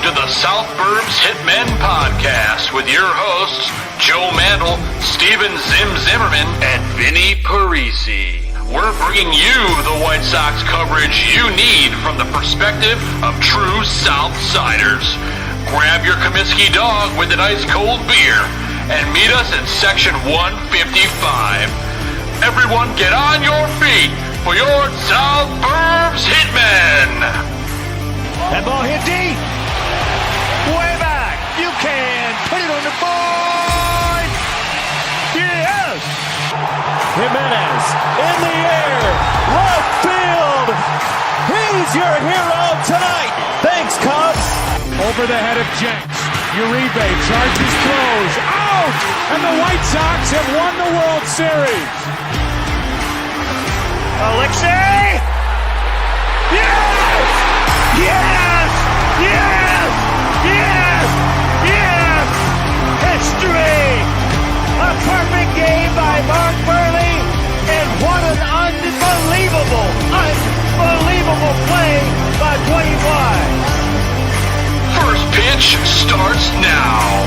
to the South Burbs Hitmen podcast with your hosts, Joe Mandel, Steven Zim Zimmerman, and Vinnie Parisi. We're bringing you the White Sox coverage you need from the perspective of true Southsiders. Grab your Comiskey dog with an ice-cold beer and meet us at section 155. Everyone get on your feet for your South Burbs Hitmen! That ball hit deep. Way back. You can put it on the board. Yes. Jimenez in the air. Left field. He's your hero tonight. Thanks, Cubs. Over the head of Jenks. Uribe charges, throws. Out. And the White Sox have won the World Series. Alexei. Yes. Yes! Yes! Yes! Yes! History! A perfect game by Mark Burley, and what an unbelievable play by Dwayne Wise. First pitch starts now.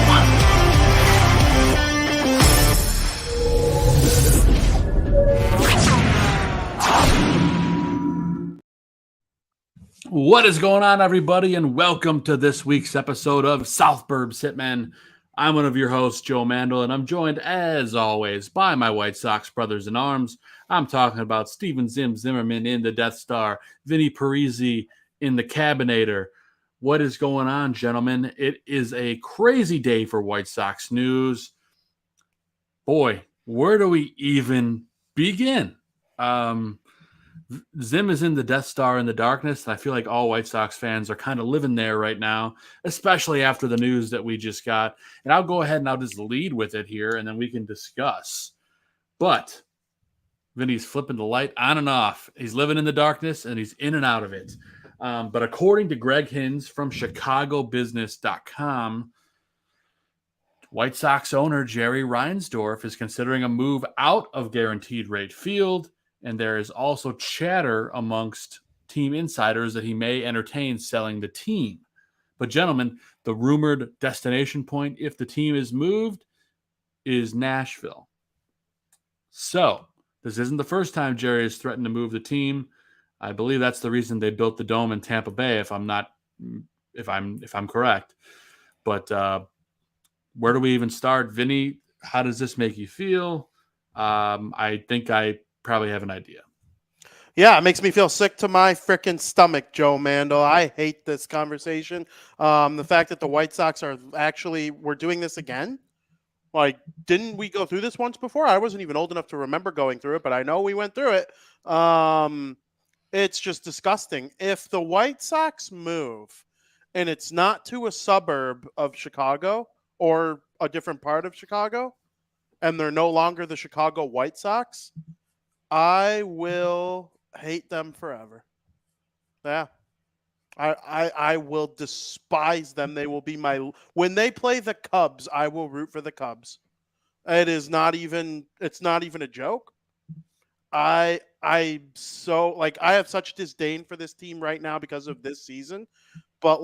What is going on, everybody, and welcome to this week's episode of South Burbs Hitmen. I'm one of your hosts, Joe Mandel, and I'm joined, as always, by my White Sox brothers in arms. I'm talking about Steven Zim Zimmerman in the Death Star, Vinnie Parisi in the Cabinator. What is going on, gentlemen? It is a crazy day for White Sox news. Boy, where do we even begin? Zim is in the Death Star in the darkness, and I feel like all White Sox fans are kind of living there right now, especially after the news that we just got. And I'll go ahead and I'll just lead with it here, and then we can discuss. But Vinny's flipping the light on and off. He's living in the darkness, and he's in and out of it. But according to Greg Hins from ChicagoBusiness.com, White Sox owner Jerry Reinsdorf is considering a move out of Guaranteed Rate Field. And there is also chatter amongst team insiders that he may entertain selling the team. But gentlemen, the rumored destination point, if the team is moved, is Nashville. So this isn't the first time Jerry has threatened to move the team. I believe that's the reason they built the dome in Tampa Bay, if I'm correct. But where do we even start? Vinny, how does this make you feel? I think I probably have an idea. Yeah, it makes me feel sick to my freaking stomach, Joe Mandel. I hate this conversation. The fact that the White Sox we're doing this again. Like, didn't we go through this once before? I wasn't even old enough to remember going through it, but I know we went through it. It's just disgusting. If the White Sox move and it's not to a suburb of Chicago or a different part of Chicago, and they're no longer the Chicago White Sox, I will hate them forever. Yeah. I will despise them. They will be when they play the Cubs, I will root for the Cubs. It's not even a joke. I have such disdain for this team right now because of this season. But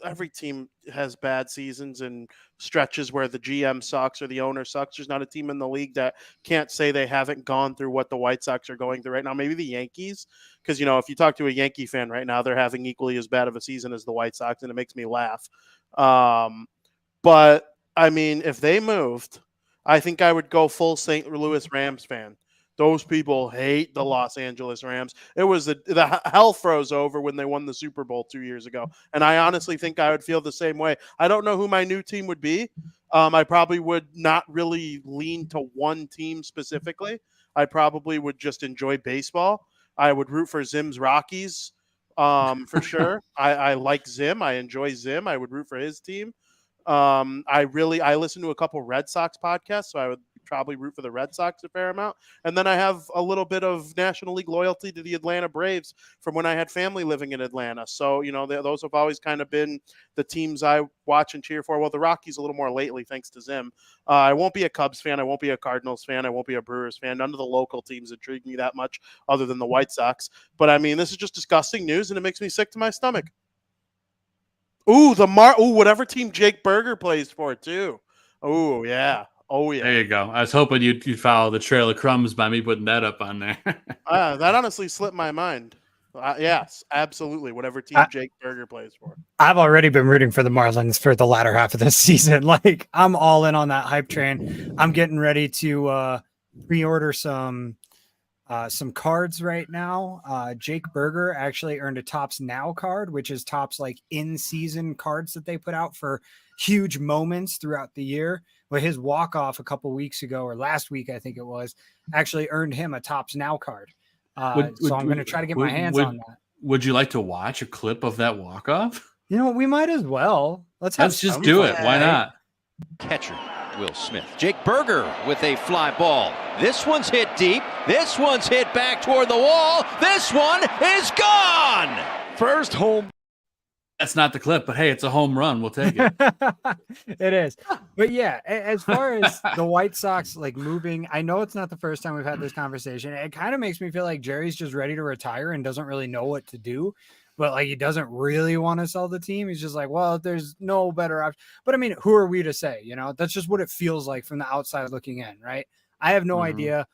every team has bad seasons and stretches where the GM sucks or the owner sucks. There's not a team in the league that can't say they haven't gone through what the White Sox are going through right now. Maybe the Yankees, because, if you talk to a Yankee fan right now, they're having equally as bad of a season as the White Sox, and it makes me laugh. But, I mean, if they moved, I think I would go full St. Louis Rams fan. Those people hate the Los Angeles Rams. It was the hell froze over when they won the Super Bowl 2 years ago. And I honestly think I would feel the same way. I don't know who my new team would be. I probably would not really lean to one team specifically. I probably would just enjoy baseball. I would root for Zim's Rockies for sure. I like Zim. I enjoy Zim. I would root for his team. I listen to a couple Red Sox podcasts, so I would probably root for the Red Sox a fair amount. And then I have a little bit of National League loyalty to the Atlanta Braves from when I had family living in Atlanta. So, those have always kind of been the teams I watch and cheer for. Well, the Rockies a little more lately, thanks to Zim. I won't be a Cubs fan. I won't be a Cardinals fan. I won't be a Brewers fan. None of the local teams intrigue me that much other than the White Sox. But, I mean, this is just disgusting news, and it makes me sick to my stomach. Ooh, whatever team Jake Berger plays for too. Oh yeah. Oh yeah. There you go. I was hoping you'd follow the trail of crumbs by me putting that up on there. That honestly slipped my mind. Yes, absolutely. Whatever team Jake Berger plays for. I've already been rooting for the Marlins for the latter half of this season. Like, I'm all in on that hype train. I'm getting ready to pre-order some cards right now. Jake Berger actually earned a Topps Now card, which is Topps like in-season cards that they put out for huge moments throughout the year. But his walk-off a couple weeks ago, or last week, I think it was, actually earned him a Topps Now card. So I'm going to try to get my hands on that. Would you like to watch a clip of that walk-off? You know, we might as well. Let's just do it. Why not? Catcher Will Smith. Jake Berger with a fly ball. This one's hit deep. This one's hit back toward the wall. This one is gone. First home. That's not the clip, but hey, it's a home run. We'll take it. It is. But yeah, as far as the White Sox like moving, I know it's not the first time we've had this conversation. It kind of makes me feel like Jerry's just ready to retire and doesn't really know what to do. But like, he doesn't really want to sell the team. He's just like, well, there's no better option. But I mean, who are we to say? You know, that's just what it feels like from the outside looking in, right? I have no idea.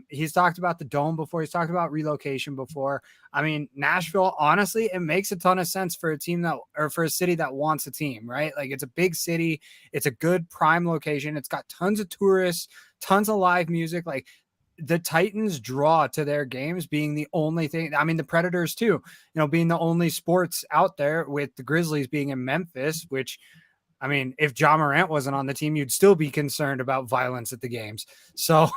He's talked about the dome before. He's talked about relocation before. I mean, Nashville, honestly, it makes a ton of sense for a team for a city that wants a team, right? Like, it's a big city. It's a good prime location. It's got tons of tourists, tons of live music. Like, the Titans draw to their games being the only thing. I mean, the Predators too, you know, being the only sports out there, with the Grizzlies being in Memphis, which, I mean, if John Morant wasn't on the team, you'd still be concerned about violence at the games. So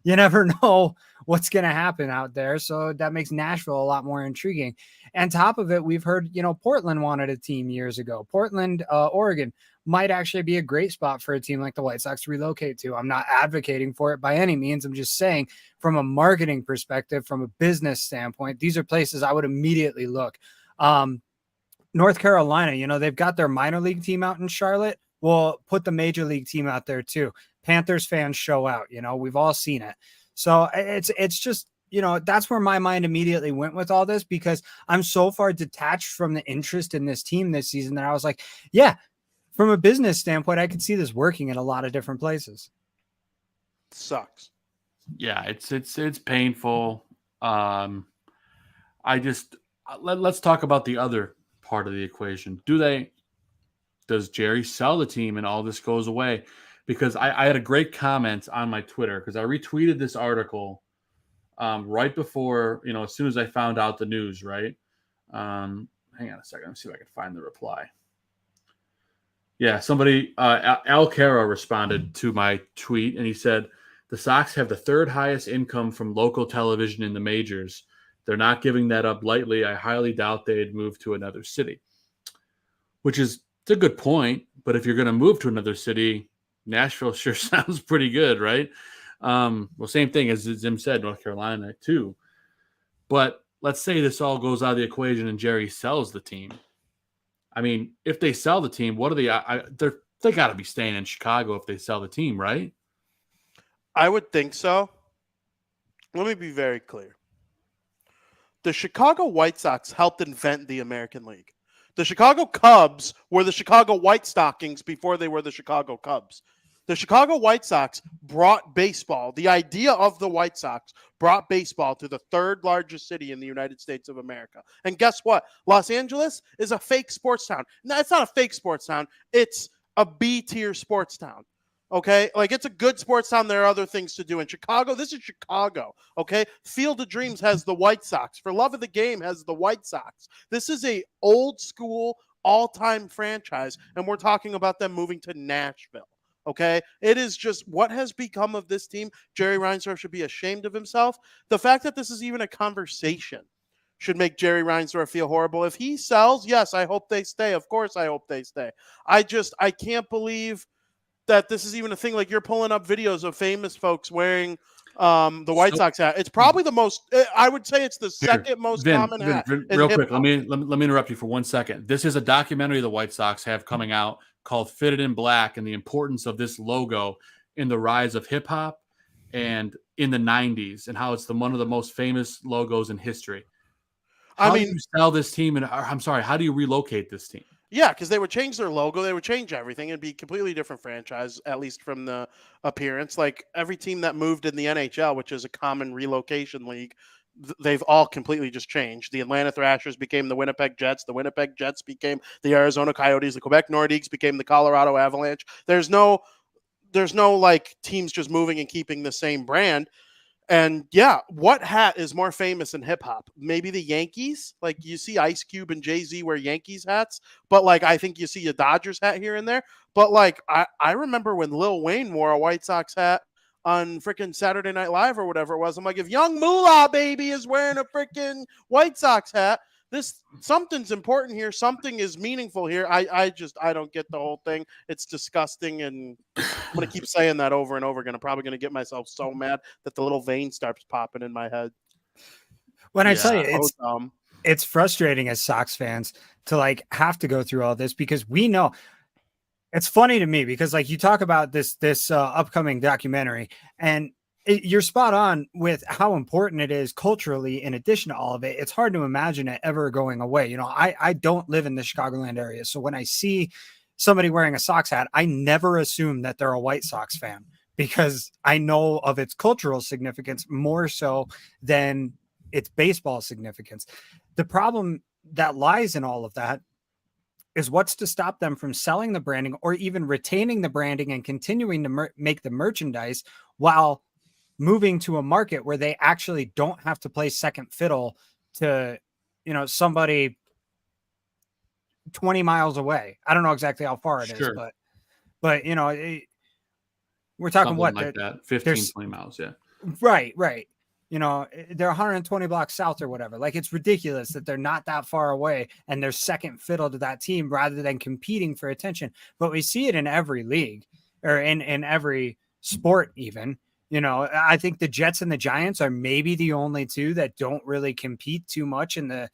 you never know what's going to happen out there. So that makes Nashville a lot more intriguing. And top of it, we've heard, you know, Portland wanted a team years ago. Portland, Oregon might actually be a great spot for a team like the White Sox to relocate to. I'm not advocating for it by any means. I'm just saying, from a marketing perspective, from a business standpoint, these are places I would immediately look. North Carolina, you know, they've got their minor league team out in Charlotte. We'll put the major league team out there too. Panthers fans show out, you know, we've all seen it. So it's just, you know, that's where my mind immediately went with all this, because I'm so far detached from the interest in this team this season that I was like, yeah, from a business standpoint, I could see this working in a lot of different places. Sucks. Yeah, it's painful. Let's talk about the other part of the equation. Does Jerry sell the team and all this goes away? Because I had a great comment on my Twitter, because I retweeted this article right before, you know, as soon as I found out the news, right? Hang on a second. Let me see if I can find the reply. Yeah, somebody, Al Caro responded to my tweet, and he said, the Sox have the third highest income from local television in the majors. They're not giving that up lightly. I highly doubt they'd move to another city, which is it's a good point. But if you're going to move to another city, Nashville sure sounds pretty good, right? Well, same thing as Zim said, North Carolina too. But let's say this all goes out of the equation and Jerry sells the team. I mean, if they sell the team, what are they got to be staying in Chicago if they sell the team, right? I would think so. Let me be very clear. The Chicago White Sox helped invent the American League. The Chicago Cubs were the Chicago White Stockings before they were the Chicago Cubs. The Chicago White Sox brought baseball. The idea of the White Sox brought baseball to the third largest city in the United States of America. And guess what? Los Angeles is a fake sports town. No, it's not a fake sports town. It's a B-tier sports town. Okay, like, it's a good sports town. There are other things to do in Chicago. This is Chicago. Okay, Field of Dreams has the White Sox. For Love of the Game has the White Sox. This is a old school, all-time franchise, and we're talking about them moving to Nashville. Okay, it is just what has become of this team. Jerry Reinsdorf should be ashamed of himself. The fact that this is even a conversation should make Jerry Reinsdorf feel horrible. If he sells, yes, I hope they stay. Of course, I hope they stay. I can't believe that this is even a thing. Like, you're pulling up videos of famous folks wearing the White Sox hat. It's probably the most, I would say it's the second most common hat. Real quick, let me interrupt you for 1 second. This is a documentary the White Sox have coming out called Fitted in Black, and the importance of this logo in the rise of hip hop and in the 90s, and how it's one of the most famous logos in history. How do you sell this team? How do you relocate this team? Yeah, because they would change their logo, they would change everything. It'd be a completely different franchise, at least from the appearance. Like every team that moved in the NHL, which is a common relocation league, they've all completely just changed. The Atlanta Thrashers became the Winnipeg Jets. The Winnipeg Jets became the Arizona Coyotes. The Quebec Nordiques became the Colorado Avalanche. There's no like teams just moving and keeping the same brand. And yeah, what hat is more famous in hip hop? Maybe the Yankees. Like you see Ice Cube and Jay-Z wear Yankees hats, but like I think you see a Dodgers hat here and there. But like I remember when Lil Wayne wore a White Sox hat on freaking Saturday Night Live or whatever it was. I'm like, if Young Moolah baby is wearing a freaking White Sox hat, something's important here. Something is meaningful here. I don't get the whole thing. It's disgusting, and I'm gonna keep saying that over and over again. I'm probably gonna get myself so mad that the little vein starts popping in my head. When I tell you, it's frustrating as Sox fans to like have to go through all this because we know. It's funny to me because like you talk about this upcoming documentary and you're spot on with how important it is culturally. In addition to all of it, it's hard to imagine it ever going away. You know, I don't live in the Chicagoland area. So when I see somebody wearing a Sox hat, I never assume that they're a White Sox fan because I know of its cultural significance more so than its baseball significance. The problem that lies in all of that is what's to stop them from selling the branding or even retaining the branding and continuing to make the merchandise while moving to a market where they actually don't have to play second fiddle to, you know, somebody 20 miles away. I don't know exactly how far it is, but you know, we're talking something what like that 15, 20 miles. Yeah. Right. You know, they're 120 blocks south or whatever. Like it's ridiculous that they're not that far away and they're second fiddle to that team rather than competing for attention. But we see it in every league or in every sport even. You know, I think the Jets and the Giants are maybe the only two that don't really compete too much in the,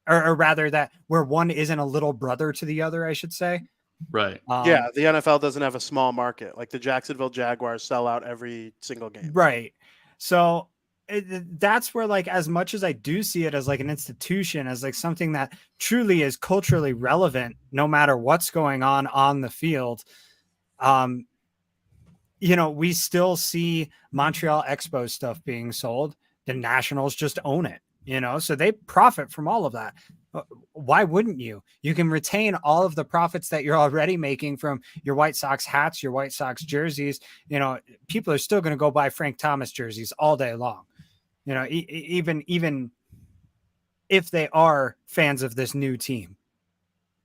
or rather that where one isn't a little brother to the other, I should say. Right. Yeah, the NFL doesn't have a small market. Like the Jacksonville Jaguars sell out every single game. Right. So that's where, like, as much as I do see it as like an institution, as like something that truly is culturally relevant, no matter what's going on the field, you know, we still see Montreal Expo stuff being sold. The Nationals just own it, you know, so they profit from all of that. Why wouldn't you? You can retain all of the profits that you're already making from your White Sox hats, your White Sox jerseys. You know, people are still going to go buy Frank Thomas jerseys all day long. You know, even if they are fans of this new team.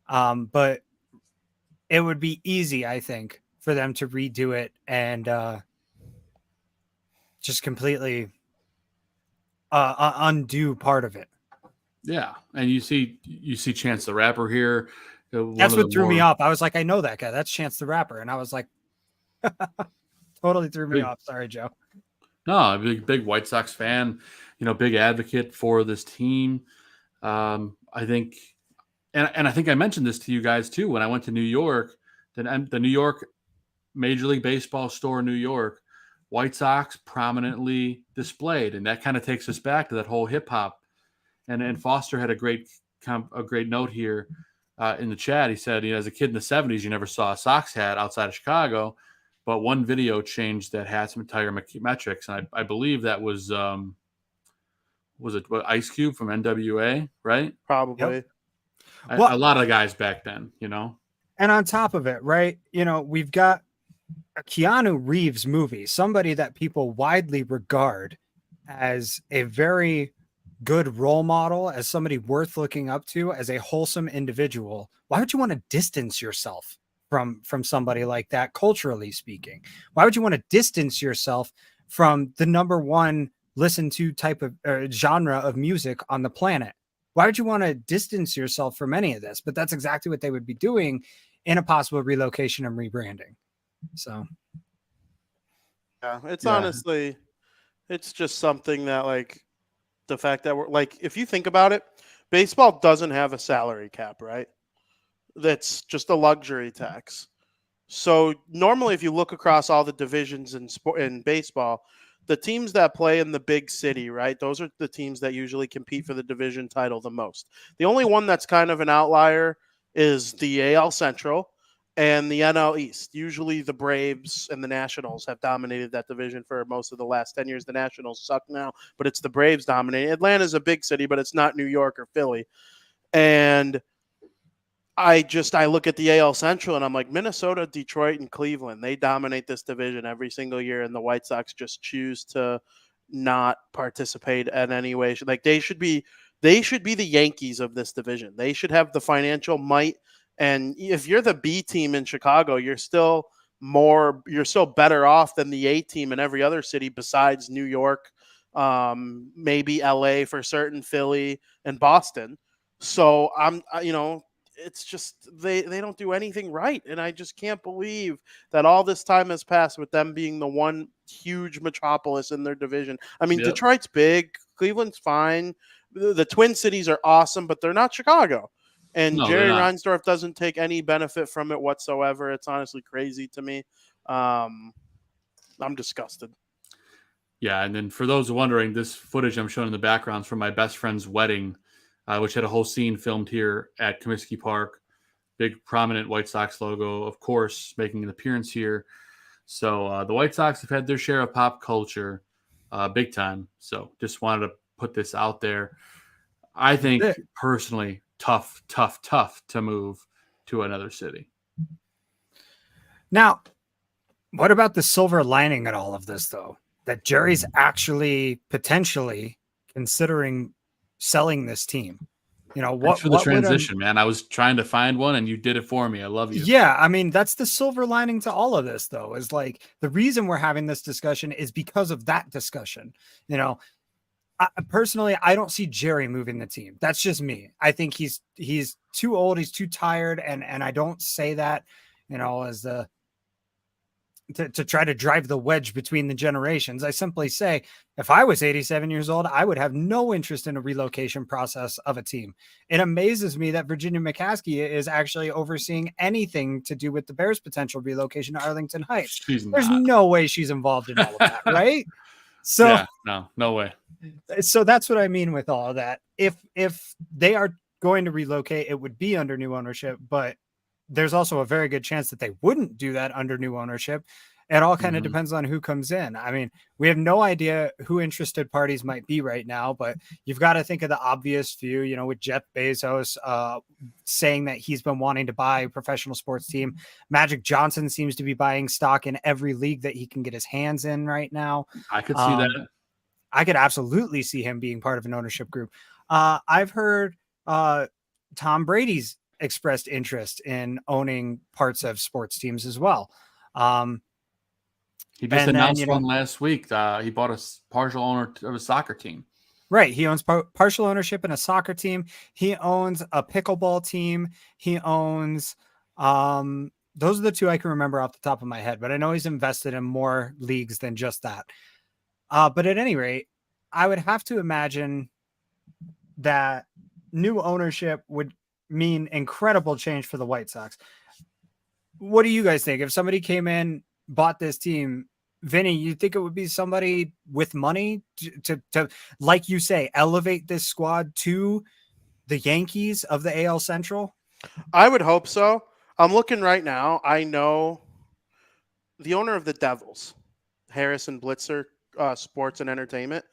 But it would be easy, I think, for them to redo it and just completely undo part of it. Yeah, and you see Chance the Rapper here. That's what threw me off. I was like, I know that guy. That's Chance the Rapper, and I was like, totally threw me off. Sorry, Joe. No, big White Sox fan. You know, big advocate for this team. I think, and I think I mentioned this to you guys too when I went to New York. The New York Major League Baseball store in New York, White Sox prominently displayed, and that kind of takes us back to that whole hip hop. And Foster had a great note here in the chat. He said, you know, as a kid in the 70s, you never saw a Sox hat outside of Chicago, but one video changed that hat's entire metrics. And I believe that was it Ice Cube from NWA, right? Probably. Yep. A lot of guys back then, you know. And on top of it, right, you know, we've got a Keanu Reeves movie, somebody that people widely regard as a very good role model, as somebody worth looking up to, as a wholesome individual. Why would you want to distance yourself from somebody like that, culturally speaking? Why would you want to distance yourself from the number one listened to type of genre of music on the planet? Why would you want to distance yourself from any of this? But that's exactly what they would be doing in a possible relocation and rebranding. So yeah, honestly, it's just something that, like, the fact that we're like, if you think about it, baseball doesn't have a salary cap, right? That's just a luxury tax. So normally, if you look across all the divisions in baseball, the teams that play in the big city, right? Those are the teams that usually compete for the division title the most. The only one that's kind of an outlier is the AL Central and the NL East. Usually the Braves and the Nationals have dominated that division for most of the last 10 years. The Nationals suck now, but it's the Braves dominating. Atlanta's a big city, but it's not New York or Philly. And I look at the AL Central and I'm like, Minnesota, Detroit, and Cleveland, they dominate this division every single year, and the White Sox just choose to not participate in any way. Like they should be the Yankees of this division. They should have the financial might. And if you're the B team in Chicago, you're still better off than the A team in every other city besides New York, maybe LA for certain, Philly and Boston. So it's just they don't do anything right. And I just can't believe that all this time has passed with them being the one huge metropolis in their division. I mean, Yep. Detroit's big, Cleveland's fine. The Twin Cities are awesome, but they're not Chicago. And No, Jerry they're not. Reinsdorf doesn't take any benefit from it whatsoever. It's honestly crazy to me. I'm disgusted. Yeah, and then for those wondering, this footage I'm showing in the background is from my best friend's wedding, which had a whole scene filmed here at Comiskey Park. Big prominent White Sox logo, of course, making an appearance here. So the White Sox have had their share of pop culture big time. So just wanted to put this out there. I think personally, tough to move to another city. Now, what about the silver lining in all of this, though? That Jerry's actually potentially considering selling this team. Thanks for the transition, man. I was trying to find one and you did it for me. I love you. Yeah, I mean, that's the silver lining to all of this, though, is like the reason we're having this discussion is because of that discussion. Personally, I don't see Jerry moving the team. That's just me. I think he's too old. He's too tired. And I don't say that, as to try to drive the wedge between the generations. I simply say, if I was 87 years old, I would have no interest in a relocation process of a team. It amazes me that Virginia McCaskey is actually overseeing anything to do with the Bears' potential relocation to Arlington Heights. There's no way she's involved in all of that, right? So yeah, no way. So that's what I mean with all of that. If they are going to relocate, it would be under new ownership, but there's also a very good chance that they wouldn't do that under new ownership. It all kind of depends on who comes in. I mean, we have no idea who interested parties might be right now, but you've got to think of the obvious few, with Jeff Bezos saying that he's been wanting to buy a professional sports team. Magic Johnson seems to be buying stock in every league that he can get his hands in right now. I could see that. I could absolutely see him being part of an ownership group. I've heard Tom Brady's expressed interest in owning parts of sports teams as well. He just announced one last week. He bought a partial owner of a soccer team. Right. He owns partial ownership in a soccer team. He owns a pickleball team. He owns, those are the two I can remember off the top of my head, but I know he's invested in more leagues than just that. But at any rate, I would have to imagine that new ownership would mean incredible change for the White Sox. What do you guys think? If somebody came in, bought this team, Vinny, you think it would be somebody with money to like you say, elevate this squad to the Yankees of the AL Central? I would hope so. I'm looking right now. I know the owner of the Devils, Harrison Blitzer, Sports and Entertainment,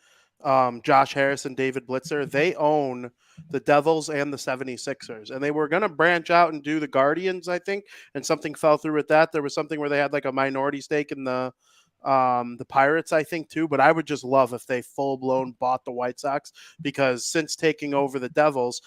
Josh Harris and David Blitzer, they own the Devils and the 76ers. And they were going to branch out and do the Guardians, I think, and something fell through with that. There was something where they had like a minority stake in the Pirates, I think, too. But I would just love if they full-blown bought the White Sox, because since taking over the Devils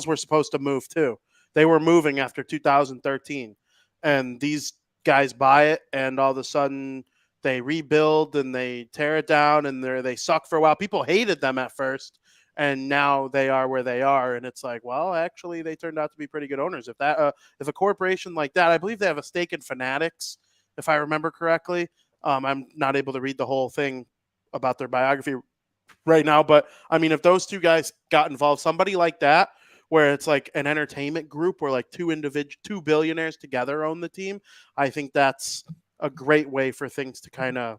were supposed to move too. They were moving after 2013. And these guys buy it, and all of a sudden they rebuild and they tear it down, and they suck for a while. People hated them at first, and now they are where they are. And it's like, well, actually, they turned out to be pretty good owners. If a corporation like that, I believe they have a stake in Fanatics, if I remember correctly. I'm not able to read the whole thing about their biography right now, but I mean, if those two guys got involved, somebody like that, where it's like an entertainment group where like two billionaires together own the team, I think that's a great way for things to kind of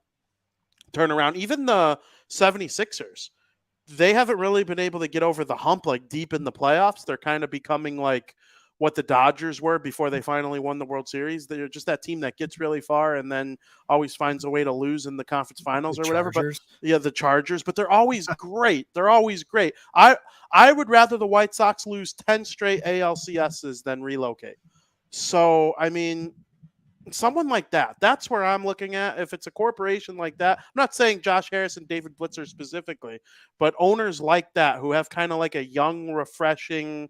turn around. Even the 76ers, they haven't really been able to get over the hump like deep in the playoffs. They're kind of becoming like what the Dodgers were before they finally won the World Series. They're just that team that gets really far and then always finds a way to lose in the conference finals or whatever. But yeah, the Chargers, but they're always great. They're always great. I would rather the White Sox lose 10 straight ALCSs than relocate. So, I mean, someone like that, that's where I'm looking at. If it's a corporation like that, I'm not saying Josh Harris and David Blitzer specifically, but owners like that who have kind of like a young, refreshing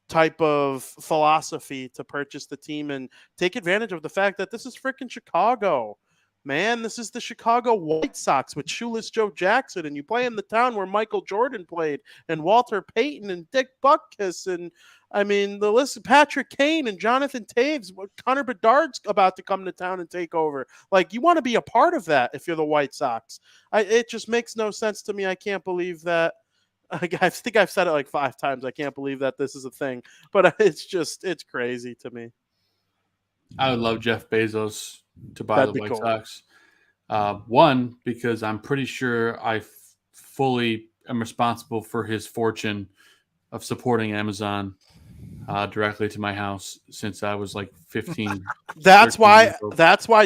type of philosophy to purchase the team and take advantage of the fact that this is freaking Chicago. Man, this is the Chicago White Sox with Shoeless Joe Jackson, and you play in the town where Michael Jordan played, and Walter Payton, and Dick Butkus, and I mean the list: Patrick Kane and Jonathan Taves. Connor Bedard's about to come to town and take over. Like, you want to be a part of that if you're the White Sox. It just makes no sense to me. I can't believe that. I think I've said it like 5 times. I can't believe that this is a thing, but it's crazy to me. I would love Jeff Bezos to buy That'd the be White cool. Sox. One, because I'm pretty sure I fully am responsible for his fortune of supporting Amazon directly to my house since I was like 15. That's why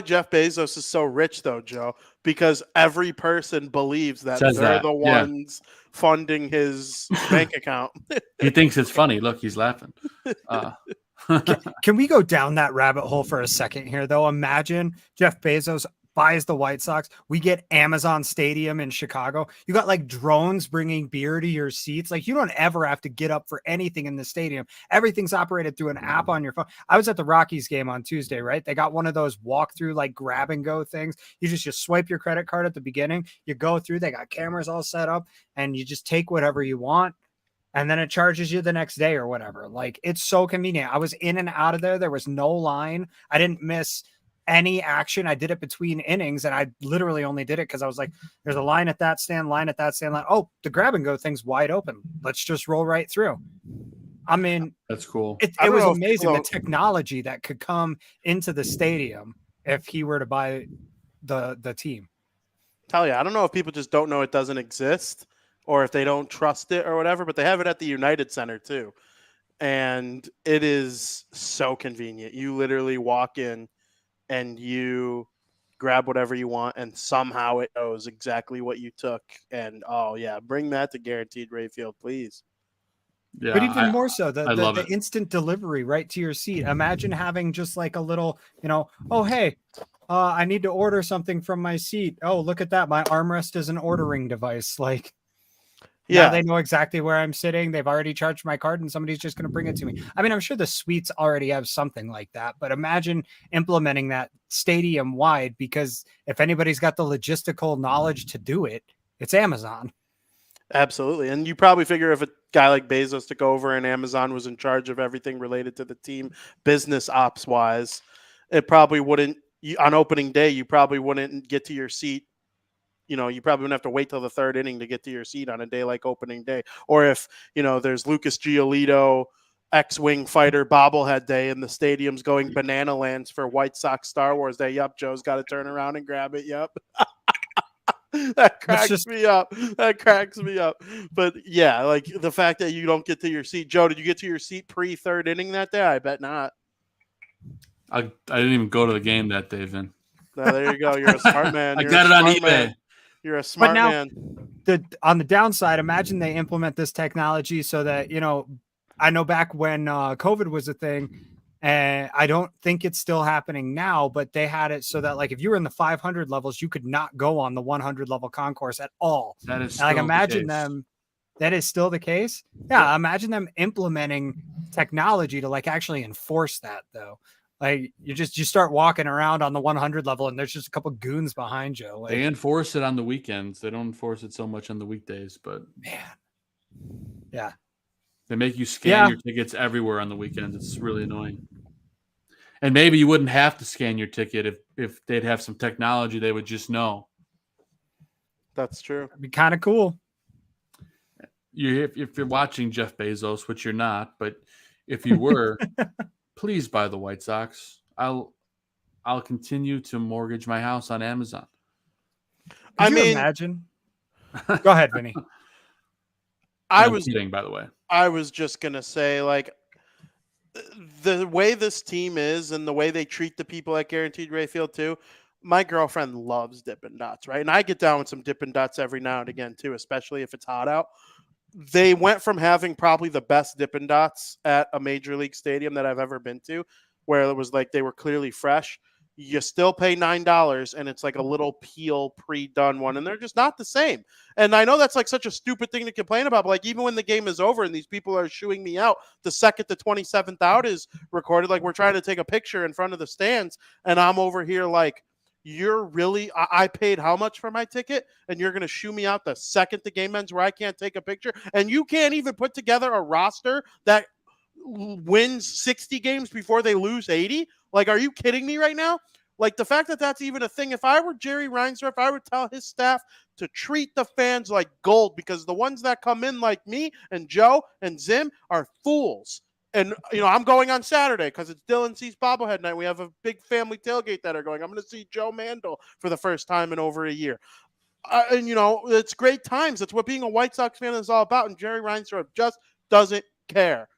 Jeff Bezos is so rich, though, Joe, because every person believes that they're the ones funding his bank account. He thinks it's funny. Look, he's laughing. Can we go down that rabbit hole for a second here, though? Imagine Jeff Bezos buys the White Sox. We get Amazon Stadium in Chicago. You got like drones bringing beer to your seats. Like, you don't ever have to get up for anything in the stadium. Everything's operated through an app on your phone. I was at the Rockies game on Tuesday, right? They got one of those walk through, like grab and go things. You just swipe your credit card at the beginning. You go through, they got cameras all set up, and you just take whatever you want. And then it charges you the next day or whatever. Like, it's so convenient. I was in and out of there. There was no line. I didn't miss any action. I did it between innings, and I literally only did it because I was like, there's a line at that stand, line. Oh, the grab and go thing's wide open. Let's just roll right through. I mean, that's cool. It was amazing, the technology that could come into the stadium if he were to buy the team. Tell you, I don't know if people just don't know it doesn't exist, or if they don't trust it or whatever, but they have it at the United Center too. And it is so convenient. You literally walk in and you grab whatever you want, and somehow it knows exactly what you took. And, oh, yeah, bring that to Guaranteed Rate Field, please. Yeah, but even more so, the instant delivery right to your seat. Imagine having just like a little, oh, hey, I need to order something from my seat. Oh, look at that. My armrest is an ordering device. Like, yeah, now they know exactly where I'm sitting. They've already charged my card, and somebody's just going to bring it to me. I mean, I'm sure the suites already have something like that, but imagine implementing that stadium wide, because if anybody's got the logistical knowledge to do it, it's Amazon. Absolutely. And you probably figure if a guy like Bezos took over and Amazon was in charge of everything related to the team, business ops wise, it probably wouldn't, on opening day, you probably wouldn't get to your seat. You probably wouldn't have to wait till the third inning to get to your seat on a day like opening day. Or if, there's Lucas Giolito, X-Wing fighter bobblehead day, and the stadium's going banana lands for White Sox Star Wars Day. Yup, Joe's got to turn around and grab it. Yup. That cracks me up. But yeah, like the fact that you don't get to your seat. Joe, did you get to your seat pre-third inning that day? I bet not. I didn't even go to the game that day, Vin. No, there you go. You're a smart man. I got it on eBay. Man. You're a smart man. On the downside, imagine they implement this technology so that, I know back when COVID was a thing, and I don't think it's still happening now, but they had it so that, like, if you were in the 500 levels, you could not go on the 100 level concourse at all. That is still imagine the case. That is still the case. Yeah. Imagine them implementing technology to like actually enforce that, though. Like, you start walking around on the 100 level and there's just a couple goons behind you. Like, they enforce it on the weekends. They don't enforce it so much on the weekdays, but man, yeah. They make you scan your tickets everywhere on the weekends. It's really annoying. And maybe you wouldn't have to scan your ticket if they'd have some technology. They would just know. That's true. It'd be kind of cool. If you're watching Jeff Bezos, which you're not, but if you were, please buy the White Sox. I'll continue to mortgage my house on Amazon. Could you imagine? Go ahead, Vinny. I was kidding, by the way. I was just gonna say, like, the way this team is and the way they treat the people at Guaranteed Rate Field too, my girlfriend loves Dippin' Dots, right? And I get down with some Dippin' Dots every now and again too, especially if it's hot out. They went from having probably the best Dippin' Dots at a major league stadium that I've ever been to, where it was like they were clearly fresh. You still pay $9 and it's like a little peel pre-done one, and they're just not the same. And I know that's like such a stupid thing to complain about, but like even when the game is over and these people are shooing me out, the second the 27th out is recorded, like we're trying to take a picture in front of the stands, and I'm over here like, you're really, I paid how much for my ticket, and you're going to shoo me out the second the game ends where I can't take a picture, and you can't even put together a roster that wins 60 games before they lose 80? Like, are you kidding me right now? Like, the fact that that's even a thing, if I were Jerry Reinsdorf, I would tell his staff to treat the fans like gold, because the ones that come in like me and Joe and Zim are fools. And, you know, I'm going on Saturday because it's Dylan C's bobblehead night. We have a big family tailgate that are going. I'm going to see Joe Mandel for the first time in over a year. And, you know, it's great times. That's what being a White Sox fan is all about. And Jerry Reinsdorf just doesn't care.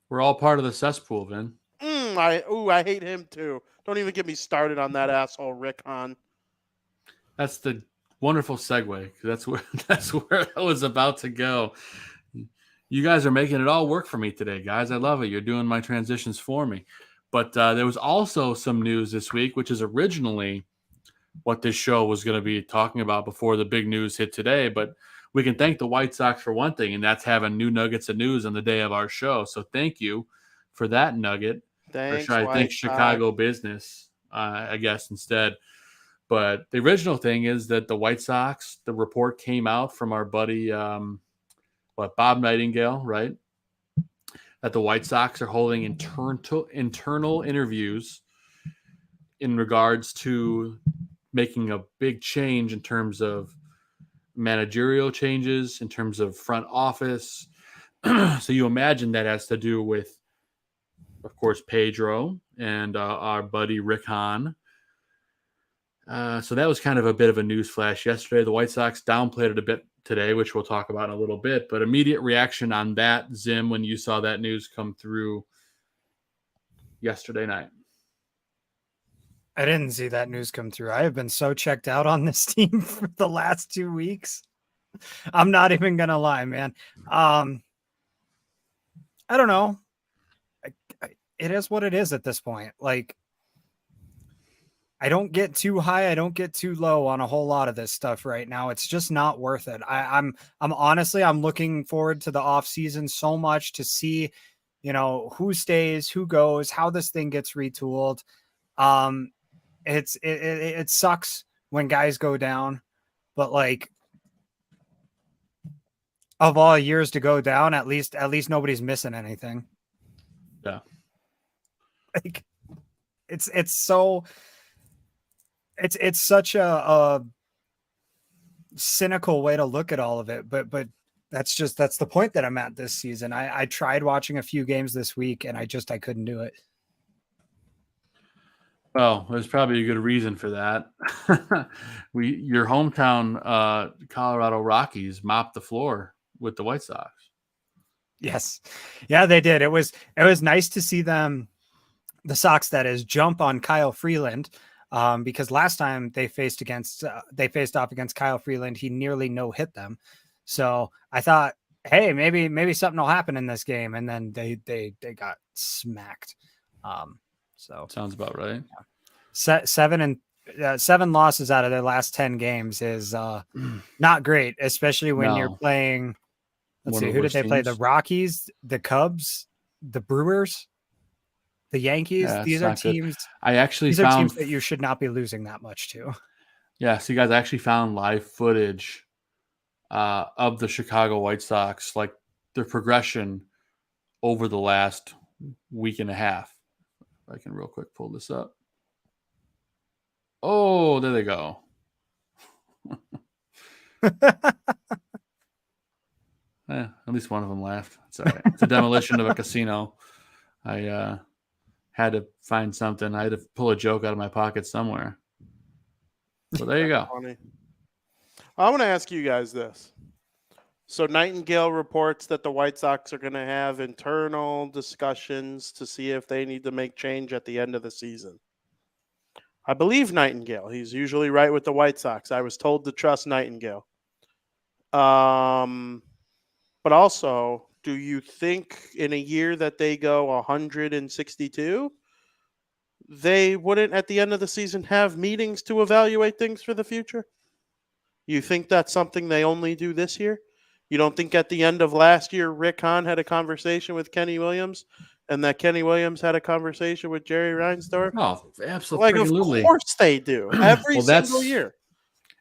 We're all part of the cesspool, Vin. I hate him too. Don't even get me started on that asshole Rick Hahn. That's the wonderful segue. That's where I was about to go. You guys are making it all work for me today, guys. I love it. You're doing my transitions for me. But there was also some news this week, which is originally what this show was going to be talking about before the big news hit today. But we can thank the White Sox for one thing, and that's having new nuggets of news on the day of our show. So thank you for that nugget. Thanks, or should I think Chicago business, I guess, instead. But the original thing is that the White Sox, the report came out from our buddy, Bob Nightengale, right? That the White Sox are holding internal interviews in regards to making a big change in terms of managerial changes, in terms of front office. So you imagine that has to do with, of course, Pedro and our buddy Rick Hahn. So that was kind of a bit of a news flash yesterday. The White Sox downplayed it a bit today, which we'll talk about in a little bit. But immediate reaction on that, Zim, when you saw that news come through yesterday night? I didn't see that news come through. I have been so checked out on this team for the last 2 weeks. I'm not even going to lie, man. I don't know. It is what it is at this point. Like, I don't get too high. I don't get too low on a whole lot of this stuff right now. It's just not worth it. I'm honestly, I'm looking forward to the off season so much to see, you know, who stays, who goes, how this thing gets retooled. It sucks when guys go down, but like, of all years to go down, at least nobody's missing anything. Yeah. Like, it's such a cynical way to look at all of it, but that's the point that I'm at this season. I tried watching a few games this week and I couldn't do it. Well, there's probably a good reason for that. Your hometown Colorado Rockies mopped the floor with the White Sox. Yes. Yeah, they did. It was nice to see them, the Sox that is, jump on Kyle Freeland. Because last time they faced off against Kyle Freeland, he nearly no-hit them. So I thought, hey, maybe something will happen in this game, and then they got smacked. So sounds about right. Seven losses out of their last 10 games is not great, especially when you're playing. Let's see, who did they play? The Rockies, the Cubs, the Brewers, the Yankees. Yeah, these are teams. Are teams that you should not be losing that much to. Yeah, so you guys actually found live footage of the Chicago White Sox, like their progression over the last week and a half. If I can real quick pull this up. Oh, there they go. At least one of them laughed. It's all right. It's a demolition of a casino. I had to find something. I had to pull a joke out of my pocket somewhere. So there you go. Funny. I want to ask you guys this. So Nightengale reports that the White Sox are going to have internal discussions to see if they need to make change at the end of the season. I believe Nightengale. He's usually right with the White Sox. I was told to trust Nightengale. But also, do you think in a year that they go 162, they wouldn't at the end of the season have meetings to evaluate things for the future? You think that's something they only do this year? You don't think at the end of last year, Rick Hahn had a conversation with Kenny Williams and that Kenny Williams had a conversation with Jerry Reinsdorf? Oh, absolutely. Of course they do. Every single year.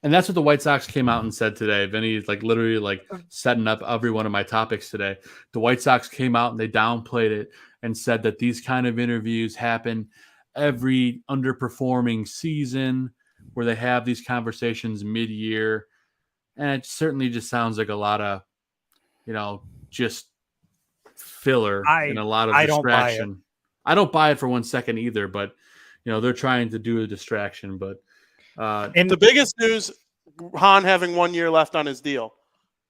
And that's what the White Sox came out and said today. Vinny's literally setting up every one of my topics today. The White Sox came out and they downplayed it and said that these kind of interviews happen every underperforming season where they have these conversations mid-year. And it certainly just sounds like a lot of, just filler and a lot of distraction. I don't buy it for 1 second either, but, they're trying to do a distraction. But and the biggest news, Hahn having 1 year left on his deal.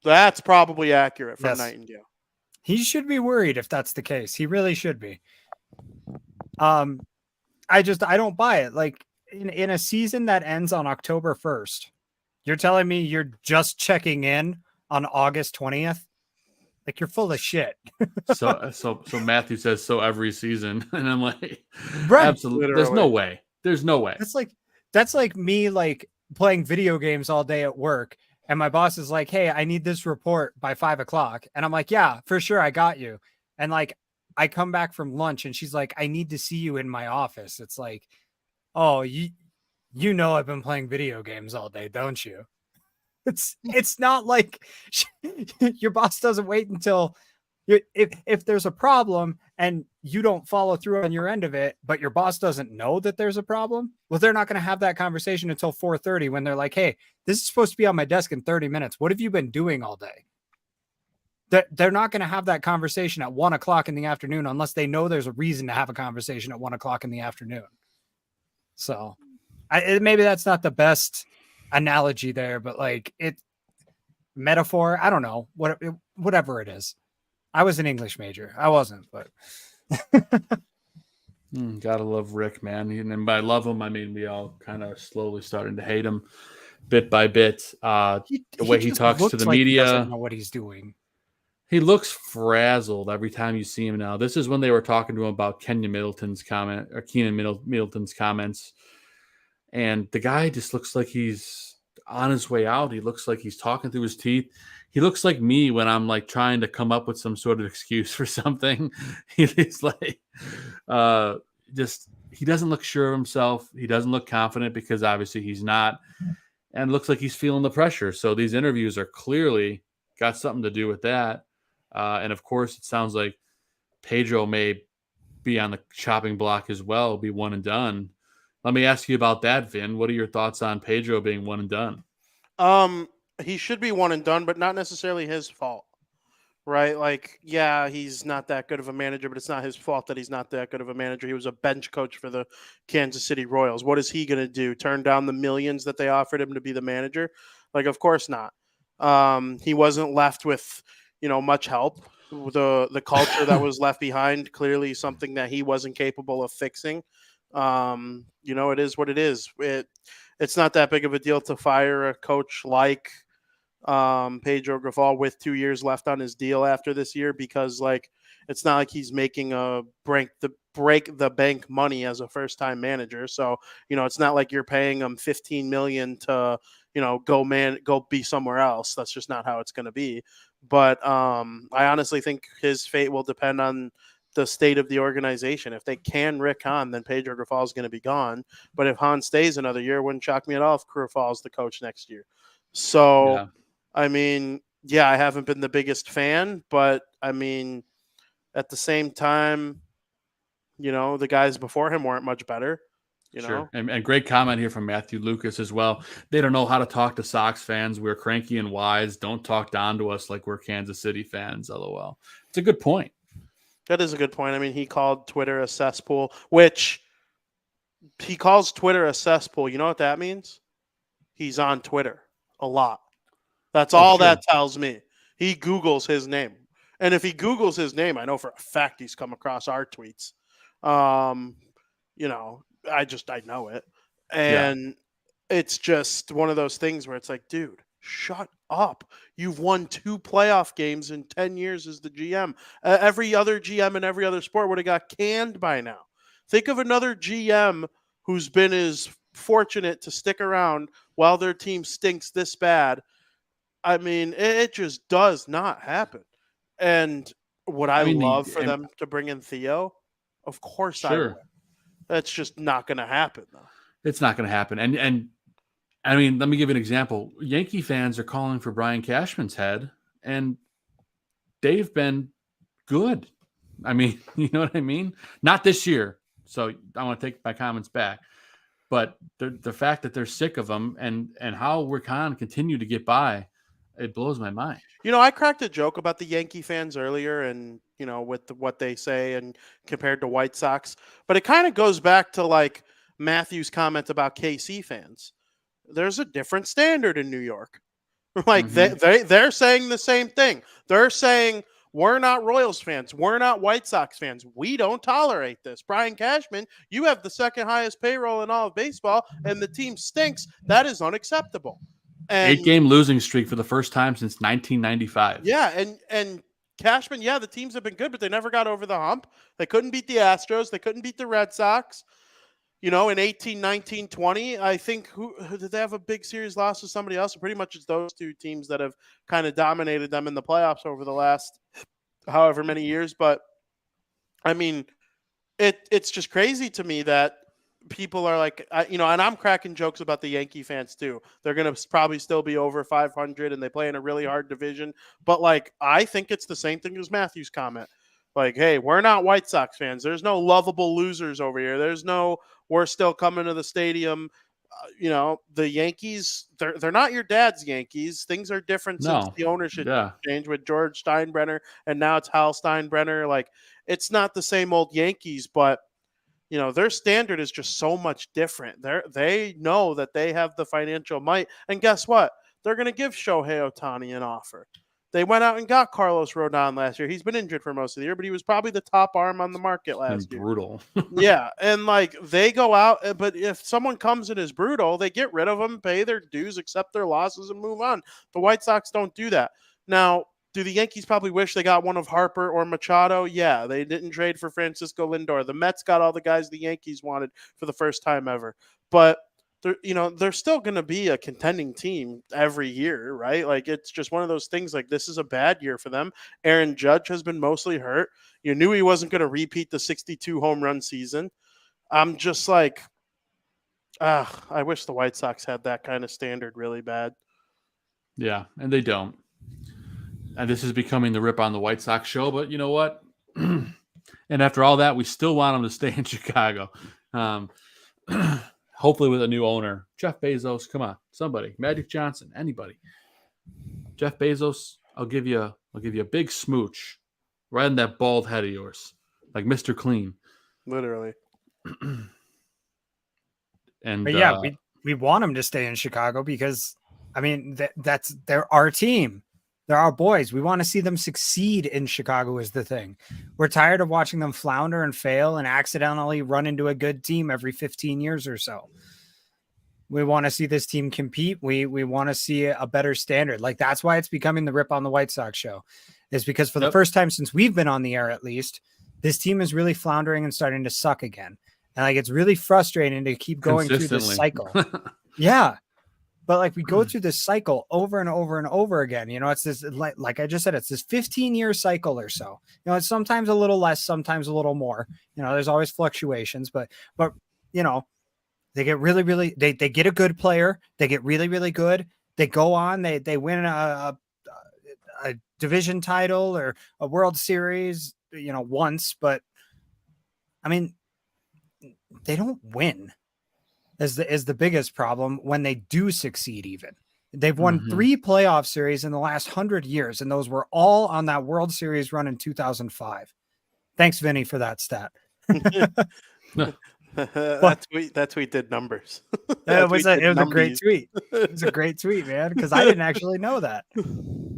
That's probably accurate from Nightengale. He should be worried if that's the case. He really should be. I don't buy it. Like in a season that ends on October 1st, you're telling me you're just checking in on August 20th? Like, you're full of shit. So Matthew says so every season, and I'm like, right? Absolutely. Literally. There's no way. That's like me playing video games all day at work, and my boss is like, "Hey, I need this report by 5:00," and I'm like, "Yeah, for sure, I got you." And I come back from lunch, and she's like, "I need to see you in my office." It's like, "Oh, you know I've been playing video games all day, don't you?" It's not like your boss doesn't wait until if there's a problem and you don't follow through on your end of it, but your boss doesn't know that there's a problem. Well, they're not going to have that conversation until 4:30 when they're like, "Hey, this is supposed to be on my desk in 30 minutes. What have you been doing all day?" They're not going to have that conversation at 1:00 in the afternoon unless they know there's a reason to have a conversation at 1:00 in the afternoon. So maybe that's not the best analogy there, but metaphor, I don't know, whatever it is. I was an English major. I wasn't, but gotta love Rick, man. And by love him, I mean we all kind of slowly starting to hate him bit by bit. The way he talks to the media, he doesn't know what he's doing. He looks frazzled every time you see him now. This is when they were talking to him about Keenan Middleton's comments. And the guy just looks like he's on his way out. He looks like he's talking through his teeth. He looks like me when I'm trying to come up with some sort of excuse for something. He's he doesn't look sure of himself. He doesn't look confident because obviously he's not, and looks like he's feeling the pressure. So these interviews are clearly got something to do with that. And of course, it sounds like Pedro may be on the chopping block as well, be one and done. Let me ask you about that, Vin. What are your thoughts on Pedro being one and done? He should be one and done, but not necessarily his fault, right? He's not that good of a manager, but it's not his fault that he's not that good of a manager. He was a bench coach for the Kansas City Royals. What is he going to do? Turn down the millions that they offered him to be the manager? Of course not. He wasn't left with, much help. The culture that was left behind, clearly something that he wasn't capable of fixing. It is what it is. It's not that big of a deal to fire a coach like Pedro Grifol with 2 years left on his deal after this year, because it's not like he's making a break the bank money as a first time manager. So it's not like you're paying him $15 million to go be somewhere else. That's just not how it's going to be. But I honestly think his fate will depend on the state of the organization. If they can Rick Hahn, then Pedro Grifol is going to be gone. But if Hahn stays another year, it wouldn't shock me at all if Grifol is the coach next year. So, yeah. I mean, yeah, I haven't been the biggest fan, but I mean, at the same time, the guys before him weren't much better. Sure. And great comment here from Matthew Lucas as well. They don't know how to talk to Sox fans. We're cranky and wise. Don't talk down to us like we're Kansas City fans. LOL. It's a good point. That is a good point. I mean, he called Twitter a cesspool, which he calls Twitter a cesspool. You know what that means? He's on Twitter a lot. That's all that tells me. He Googles his name. And if he Googles his name, I know for a fact he's come across our tweets. You know, I know it. And it's just one of those things where it's like, dude, shut up. You've won 2 playoff games in 10 years as the GM. Every other GM in every other sport would have got canned by now. Think of another GM who's been as fortunate to stick around while their team stinks this bad. I mean, it just does not happen. And would I love for them to bring in Theo? Of course I would. That's just not going to happen, though. It's not going to happen. And I mean, let me give you an example. Yankee fans are calling for Brian Cashman's head, and they've been good. I mean, you know what I mean? Not this year. So I want to take my comments back. But the fact that they're sick of him and how Rick Hahn continue to get by, it blows my mind. You know, I cracked a joke about the Yankee fans earlier and, you know, with what they say and compared to White Sox. But it kind of goes back to, like, Matthew's comment about KC fans. There's a different standard in New York. Like, they're saying the same thing. They're saying, we're not Royals fans. We're not White Sox fans. We don't tolerate this. Brian Cashman, you have the second highest payroll in all of baseball, and the team stinks. That is unacceptable. And 8-game losing streak for the first time since 1995. Yeah, and Cashman, yeah, the teams have been good, but they never got over the hump. They couldn't beat the Astros. They couldn't beat the Red Sox. You know, in 18, 19, 20, I think who did they have a big series loss to somebody else? Pretty much it's those two teams that have kind of dominated them in the playoffs over the last however many years. But I mean, it's just crazy to me that people are like, you know, and I'm cracking jokes about the Yankee fans too. They're going to probably still be over 500 and they play in a really hard division. But like, I think it's the same thing as Matthew's comment. Like, hey, we're not White Sox fans. There's no lovable losers over here. There's no, we're still coming to the stadium. You know, the Yankees, they're not your dad's Yankees. Things are different since the ownership change with George Steinbrenner, and now it's Hal Steinbrenner. Like, it's not the same old Yankees, but, you know, their standard is just so much different. They know that they have the financial might. And guess what? They're going to give Shohei Ohtani an offer. They went out and got Carlos Rodon last year. He's been injured for most of the year, but he was probably the top arm on the market last year. Brutal. Yeah, and like they go out, but if someone comes in as brutal, they get rid of them, pay their dues, accept their losses, and move on. The White Sox don't do that. Now, do the Yankees probably wish they got one of Harper or Machado? Yeah, they didn't trade for Francisco Lindor. The Mets got all the guys the Yankees wanted for the first time ever. But they're still going to be a contending team every year, right? Like, it's just one of those things. Like, this is a bad year for them. Aaron Judge has been mostly hurt. You knew he wasn't going to repeat the 62 home run season. I'm just like, I wish the White Sox had that kind of standard really bad. Yeah, and they don't. And this is becoming the Rip on the White Sox show, but you know what? And after all that, we still want them to stay in Chicago. Hopefully with a new owner. Jeff Bezos, come on, somebody. Magic Johnson, anybody. Jeff Bezos, I'll give you a big smooch right in that bald head of yours, like Mr. Clean. Literally. And but yeah, we want them to stay in Chicago because, I mean, they're our team. They're our boys. We want to see them succeed in Chicago is the thing. We're tired of watching them flounder and fail and accidentally run into a good team every 15 years or so. We want to see this team compete. We want to see a better standard. Like, that's why it's becoming the Rip on the White Sox show, is because for the first time since we've been on the air, at least, this team is really floundering and starting to suck again. And like, it's really frustrating to keep going through this cycle. Yeah. But like, we go through this cycle over and over and over again. You know, it's this, like I just said, it's this 15-year cycle or so. You know, it's sometimes a little less, sometimes a little more. You know, there's always fluctuations, but you know, they get really, they get a good player. They get really good. They go on, they win a division title or a World Series, you know, once. But I mean, they don't win. Is the biggest problem when they do succeed. Even they've won 3 playoff series in the last 100 years, and those were all on that World Series run in 2005. Thanks, Vinny, for that stat. That tweet did numbers. It was a great tweet. It was a great tweet, man, because I didn't actually know that.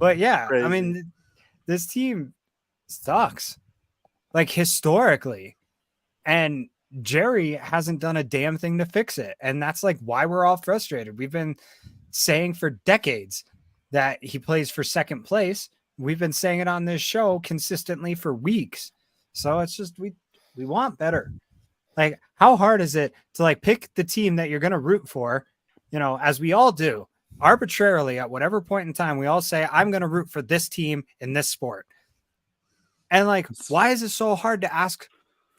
But yeah, Crazy. I mean, this team sucks, like historically, and Jerry hasn't done a damn thing to fix it. And that's like why we're all frustrated. We've been saying for decades that he plays for second place. We've been saying it on this show consistently for weeks. So it's just, we want better. Like, how hard is it to like pick the team that you're going to root for, you know, as we all do arbitrarily at whatever point in time, we all say, I'm going to root for this team in this sport. And like, why is it so hard to ask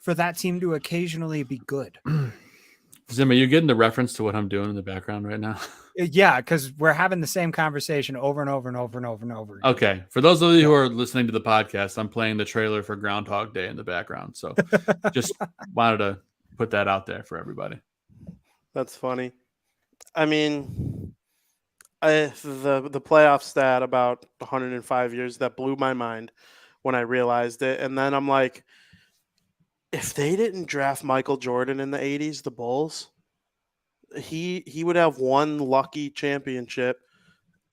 for that team to occasionally be good? Zim, are you getting the reference to what I'm doing in the background right now? Yeah, because we're having the same conversation over and over and over and over and over. Okay. For those of you who are listening to the podcast, I'm playing the trailer for Groundhog Day in the background. So just wanted to put that out there for everybody. That's funny. I mean, the playoff stat about 105 years, that blew my mind when I realized it. And then I'm like, if they didn't draft Michael Jordan in the 80s, the Bulls, he would have one lucky championship.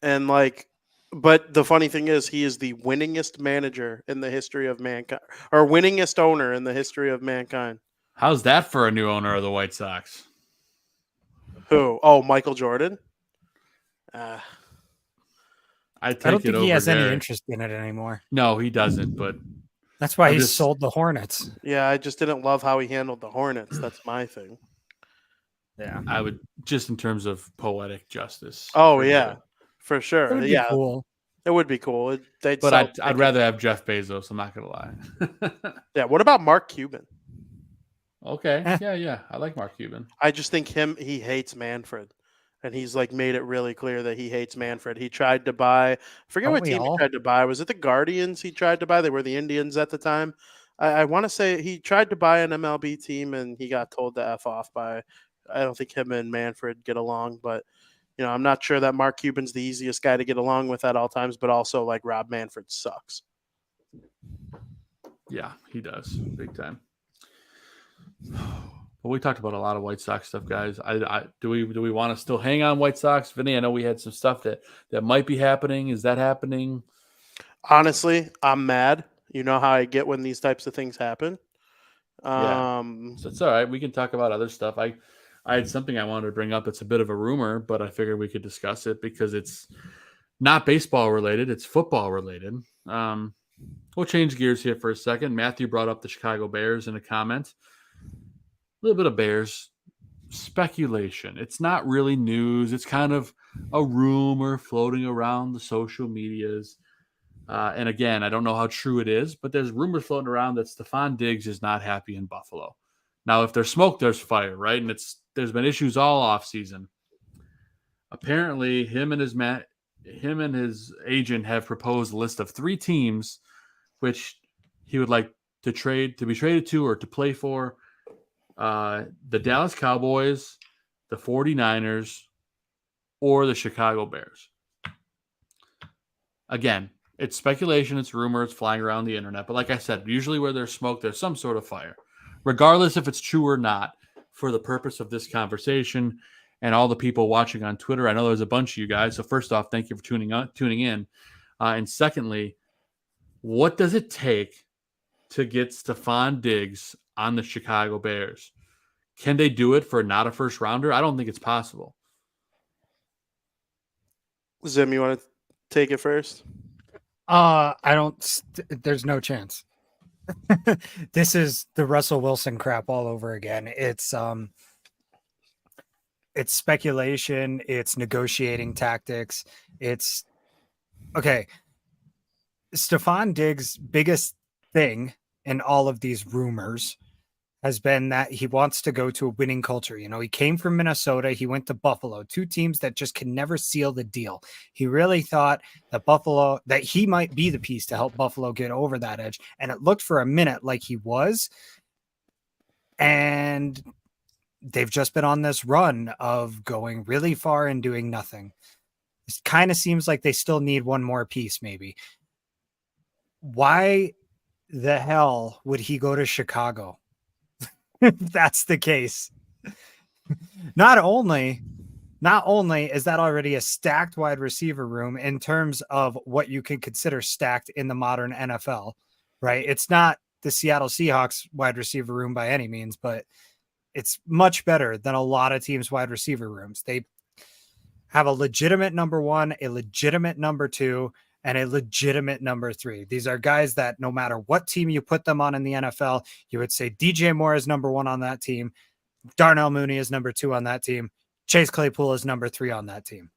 And like, but the funny thing is, he is the winningest manager in the history of mankind, or winningest owner in the history of mankind. How's that for a new owner of the White Sox? Who? Oh, Michael Jordan. I don't think he has any Gary. interest in it anymore. No, he doesn't. But That's why I'm he just- sold the Hornets. Yeah, I just didn't love how he handled the Hornets. That's my thing. Yeah. I would just in terms of poetic justice. Oh for yeah, sure. for sure. It would be Yeah, cool. it would be cool. They'd But sell I'd tickets. rather have Jeff Bezos. I'm not gonna lie. Yeah. What about Mark Cuban? Okay. Yeah. I like Mark Cuban. I just think he hates Manfred, and he's like made it really clear that he hates Manfred. He tried to buy. I forget Don't what we team all? he tried to buy. Was it the Guardians? He tried to buy. They were the Indians at the time. I want to say he tried to buy an MLB team, and he got told to F off by. I don't think him and Manfred get along, but you know, I'm not sure that Mark Cuban's the easiest guy to get along with at all times. But also, like Rob Manfred sucks. Yeah, he does big time. Well, we talked about a lot of White Sox stuff, guys. Do we want to still hang on White Sox, Vinny? I know we had some stuff that might be happening. Is that happening? Honestly, I'm mad. You know how I get when these types of things happen. Yeah. So it's all right. We can talk about other stuff. I had something I wanted to bring up. It's a bit of a rumor, but I figured we could discuss it because it's not baseball related. It's football related. We'll change gears here for a second. Matthew brought up the Chicago Bears in a comment. A little bit of Bears speculation. It's not really news. It's kind of a rumor floating around the social medias. And again, I don't know how true it is, but there's rumors floating around that Stephon Diggs is not happy in Buffalo. Now, if there's smoke, there's fire, right? And there's been issues all off season. Apparently, him and his agent have proposed a list of 3 teams which he would like to be traded to or to play for. The Dallas Cowboys, the 49ers, or the Chicago Bears. Again, it's speculation, it's rumor, it's flying around the internet. But like I said, usually where there's smoke, there's some sort of fire. Regardless if it's true or not, for the purpose of this conversation and all the people watching on Twitter, I know there's a bunch of you guys. So first off, thank you for tuning in. And secondly, what does it take to get Stephon Diggs on the Chicago Bears? Can they do it for not a first rounder? I don't think it's possible. Zim, you want to take it first? I don't. There's no chance. This is the Russell Wilson crap all over again. It's speculation. It's negotiating tactics. It's okay. Stephon Diggs' biggest thing in all of these rumors has been that he wants to go to a winning culture. You know, he came from Minnesota. He went to Buffalo, 2 teams that just can never seal the deal. He really thought that he might be the piece to help Buffalo get over that edge. And it looked for a minute like he was. And they've just been on this run of going really far and doing nothing. It kind of seems like they still need one more piece, maybe. Why the hell would he go to Chicago? If that's the case. Not only not only is that already a stacked wide receiver room in terms of what you can consider stacked in the modern NFL, right? It's not the Seattle Seahawks wide receiver room by any means, but it's much better than a lot of teams' wide receiver rooms. They have a legitimate number one, a legitimate number two, and a legitimate number three. These are guys that no matter what team you put them on in the NFL, you would say DJ Moore is number one on that team. Darnell Mooney is number two on that team. Chase Claypool is number three on that team.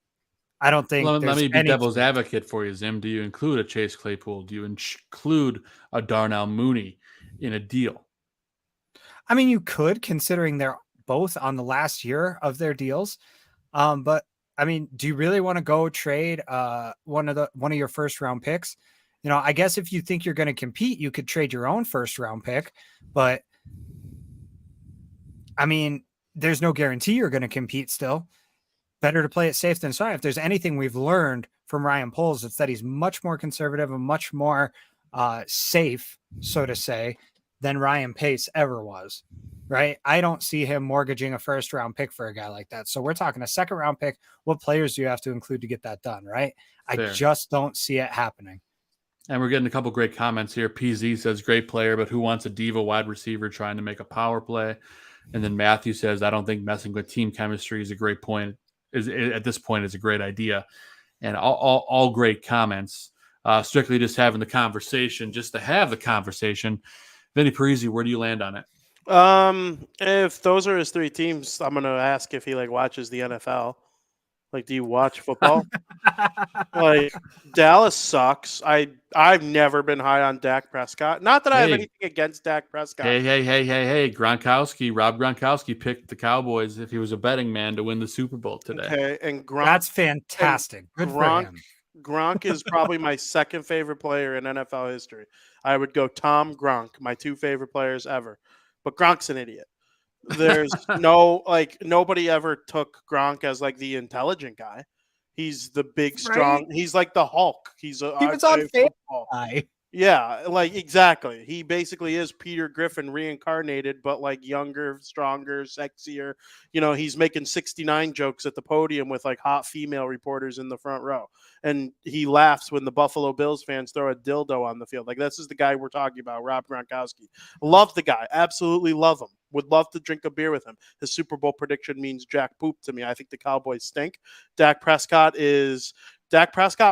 I don't think. Let me be devil's advocate for you, Zim. Do you include a Chase Claypool? Do you include a Darnell Mooney in a deal? I mean, you could, considering they're both on the last year of their deals. But I mean, do you really want to go trade one of your first round picks? You know, I guess if you think you're going to compete, you could trade your own first round pick. But I mean, there's no guarantee you're going to compete still. Better to play it safe than sorry. If there's anything we've learned from Ryan Poles, it's that he's much more conservative and much more safe, so to say, than Ryan Pace ever was, right? I don't see him mortgaging a first round pick for a guy like that. So we're talking a second round pick. What players do you have to include to get that done, right? Fair. I just don't see it happening. And we're getting a couple great comments here. PZ says, great player, but who wants a diva wide receiver trying to make a power play? And then Matthew says, I don't think messing with team chemistry is a great point. At this point is a great idea. And all great comments. Strictly just having the conversation, just to have the conversation. Vinnie Parisi, where do you land on it? If those are his three teams, I'm gonna ask if he watches the NFL. Do you watch football? Dallas sucks. I've never been high on Dak Prescott. Not that I have anything against Dak Prescott. Hey. Rob Gronkowski picked the Cowboys if he was a betting man to win the Super Bowl today. Okay, and that's fantastic. Good for him. Gronk is probably my second favorite player in NFL history. I would go Tom Gronk, my two favorite players ever. But Gronk's an idiot. There's nobody ever took Gronk as the intelligent guy. He's the big, strong. Right? He's like the Hulk. He was on football. Yeah, exactly. He basically is Peter Griffin reincarnated, but younger, stronger, sexier. You know, he's making 69 jokes at the podium with hot female reporters in the front row. And he laughs when the Buffalo Bills fans throw a dildo on the field. This is the guy we're talking about, Rob Gronkowski. Love the guy. Absolutely love him. Would love to drink a beer with him. His Super Bowl prediction means jack poop to me. I think the Cowboys stink. Dak Prescott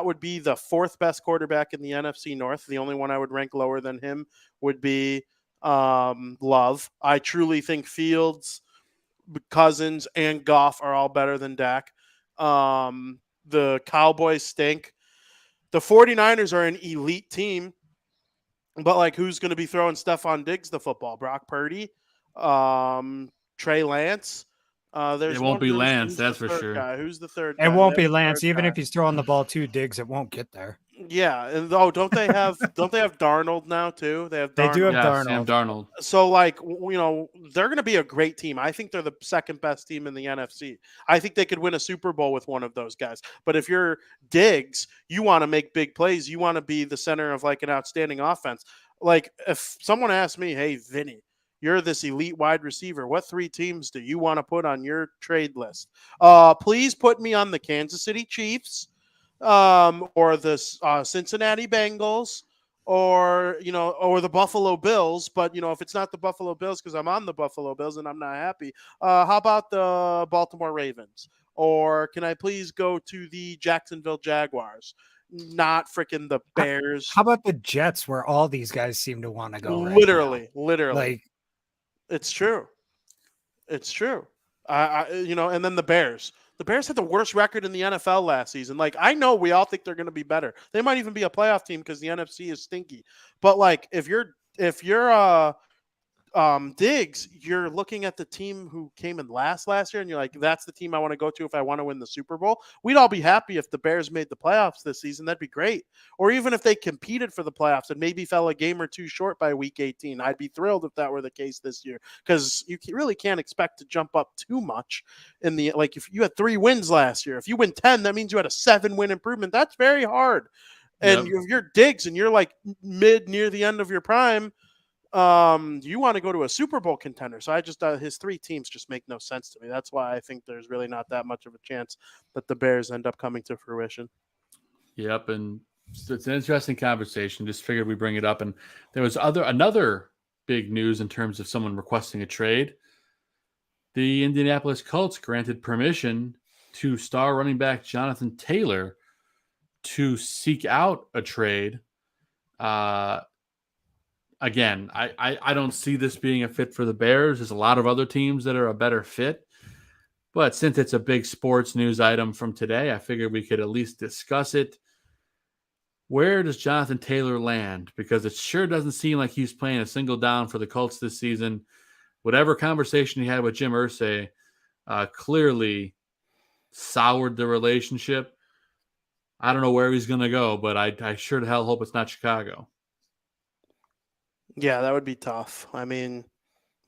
would be the fourth best quarterback in the NFC North. The only one I would rank lower than him would be Love. I truly think Fields, Cousins, and Goff are all better than Dak. The Cowboys stink. The 49ers are an elite team, but who's going to be throwing Stephon Diggs the football? Brock Purdy? Trey Lance? It won't be Lance, that's for sure. Guy? Who's the third guy? It won't be Lance, even if he's throwing the ball to Diggs. It won't get there. Yeah, and don't they have Darnold now too? They do have Darnold. Sam Darnold. So they're going to be a great team. I think they're the second best team in the NFC. I think they could win a Super Bowl with one of those guys. But if you're Diggs, you want to make big plays. You want to be the center of an outstanding offense. If someone asked me, "Hey, Vinny, you're this elite wide receiver. What three teams do you want to put on your trade list?" Please put me on the Kansas City Chiefs, or the Cincinnati Bengals, or the Buffalo Bills. But if it's not the Buffalo Bills, because I'm on the Buffalo Bills and I'm not happy, how about the Baltimore Ravens? Or can I please go to the Jacksonville Jaguars? Not freaking the Bears. How about the Jets, where all these guys seem to want to go? Literally. It's true. And then the Bears. The Bears had the worst record in the NFL last season. I know we all think they're going to be better. They might even be a playoff team because the NFC is stinky. But if you're Diggs, you're looking at the team who came in last year, and you're like, that's the team I want to go to if I want to win the Super Bowl. We'd all be happy if the Bears made the playoffs this season. That'd be great. Or even if they competed for the playoffs and maybe fell a game or two short by week 18. I'd be thrilled if that were the case this year, because you really can't expect to jump up too much in the, if you had 3 wins last year, if you win 10, that means you had a 7-win improvement. That's very hard. And if you're Diggs and you're near the end of your prime, you want to go to a Super Bowl contender. So I just his 3 teams just make no sense to me. That's why I think there's really not that much of a chance that the Bears end up coming to fruition. Yep, and it's an interesting conversation. Just figured we bring it up. And there was another big news in terms of someone requesting a trade. The Indianapolis Colts granted permission to star running back Jonathan Taylor to seek out a trade. Again, I don't see this being a fit for the Bears. There's a lot of other teams that are a better fit. But since it's a big sports news item from today, I figured we could at least discuss it. Where does Jonathan Taylor land? Because it sure doesn't seem like he's playing a single down for the Colts this season. Whatever conversation he had with Jim Irsay clearly soured the relationship. I don't know where he's going to go, but I sure to hell hope it's not Chicago. Yeah, that would be tough. I mean,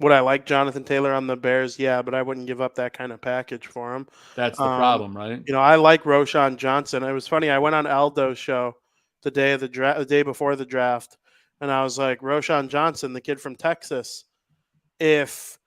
would I like Jonathan Taylor on the Bears? Yeah, but I wouldn't give up that kind of package for him. That's the problem, right? I like Roschon Johnson. It was funny. I went on Aldo's show the day of the day before the draft, and I was like, Roschon Johnson, the kid from Texas, if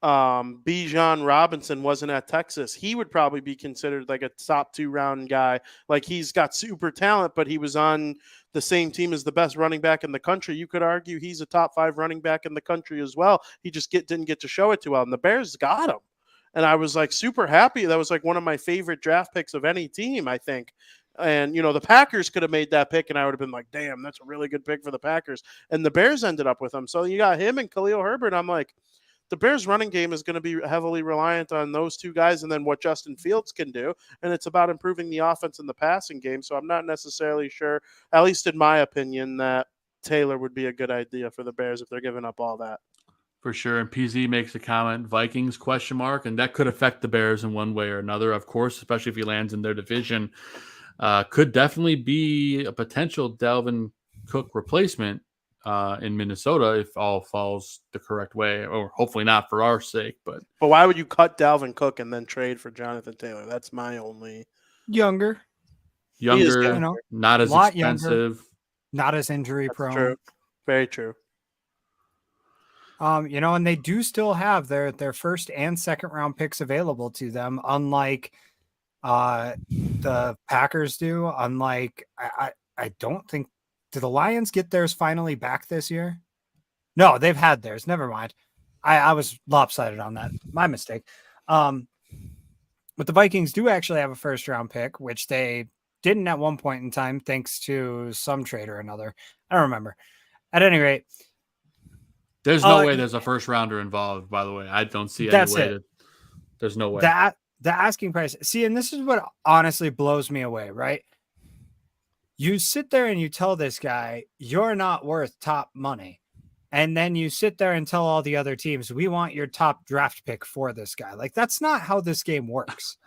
Bijan Robinson wasn't at Texas, he would probably be considered like a top 2 round guy. Like, he's got super talent, but he was on the same team as the best running back in the country. You could argue he's a top 5 running back in the country as well. He just didn't get to show it too well, and the Bears got him. And I was like super happy. That was like one of my favorite draft picks of any team, I think. And, the Packers could have made that pick, and I would have been like, damn, that's a really good pick for the Packers. And the Bears ended up with him. So you got him and Khalil Herbert. I'm like, the Bears running game is going to be heavily reliant on those 2 guys and then what Justin Fields can do. And it's about improving the offense and the passing game. So I'm not necessarily sure, at least in my opinion, that Taylor would be a good idea for the Bears if they're giving up all that. For sure. And PZ makes a comment, Vikings ? And that could affect the Bears in one way or another, of course, especially if he lands in their division. Could definitely be a potential Dalvin Cook replacement in Minnesota if all falls the correct way, or hopefully not for our sake. But why would you cut Dalvin Cook and then trade for Jonathan Taylor? That's my only. Younger, not as expensive, younger, not as injury prone. True. Very true. And they do still have their first and second round picks available to them, unlike the Packers do. Unlike I don't think. Do the Lions get theirs finally back this year? No, they've had theirs. Never mind. I was lopsided on that. My mistake. But the Vikings do actually have a first round pick, which they didn't at one point in time, thanks to some trade or another. I don't remember. At any rate, there's no way there's a first rounder involved, by the way. I don't see any way. There's no way. The asking price. See, and this is what honestly blows me away, right? You sit there and you tell this guy, you're not worth top money. And then you sit there and tell all the other teams, we want your top draft pick for this guy. Like, that's not how this game works.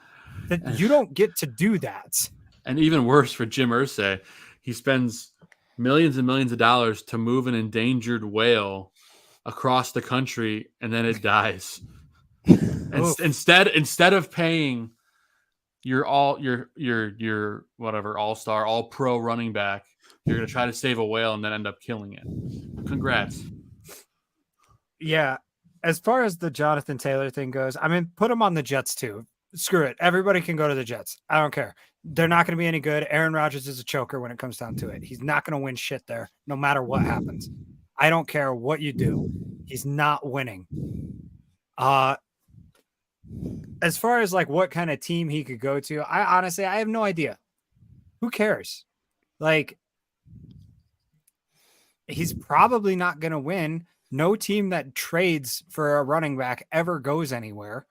That you don't get to do that. And even worse for Jim Irsay, he spends millions and millions of dollars to move an endangered whale across the country, and then it dies. Instead of paying your whatever all-star, all-pro running back, you're going to try to save a whale and then end up killing it. Congrats. Yeah. As far as the Jonathan Taylor thing goes, I mean, put him on the Jets too. Screw it. Everybody can go to the Jets. I don't care. They're not going to be any good. Aaron Rodgers is a choker when it comes down to it. He's not going to win shit there, no matter what happens. I don't care what you do. He's not winning. As far as like what kind of team he could go to, I honestly have no idea. Who cares? Like, he's probably not going to win. No team that trades for a running back ever goes anywhere.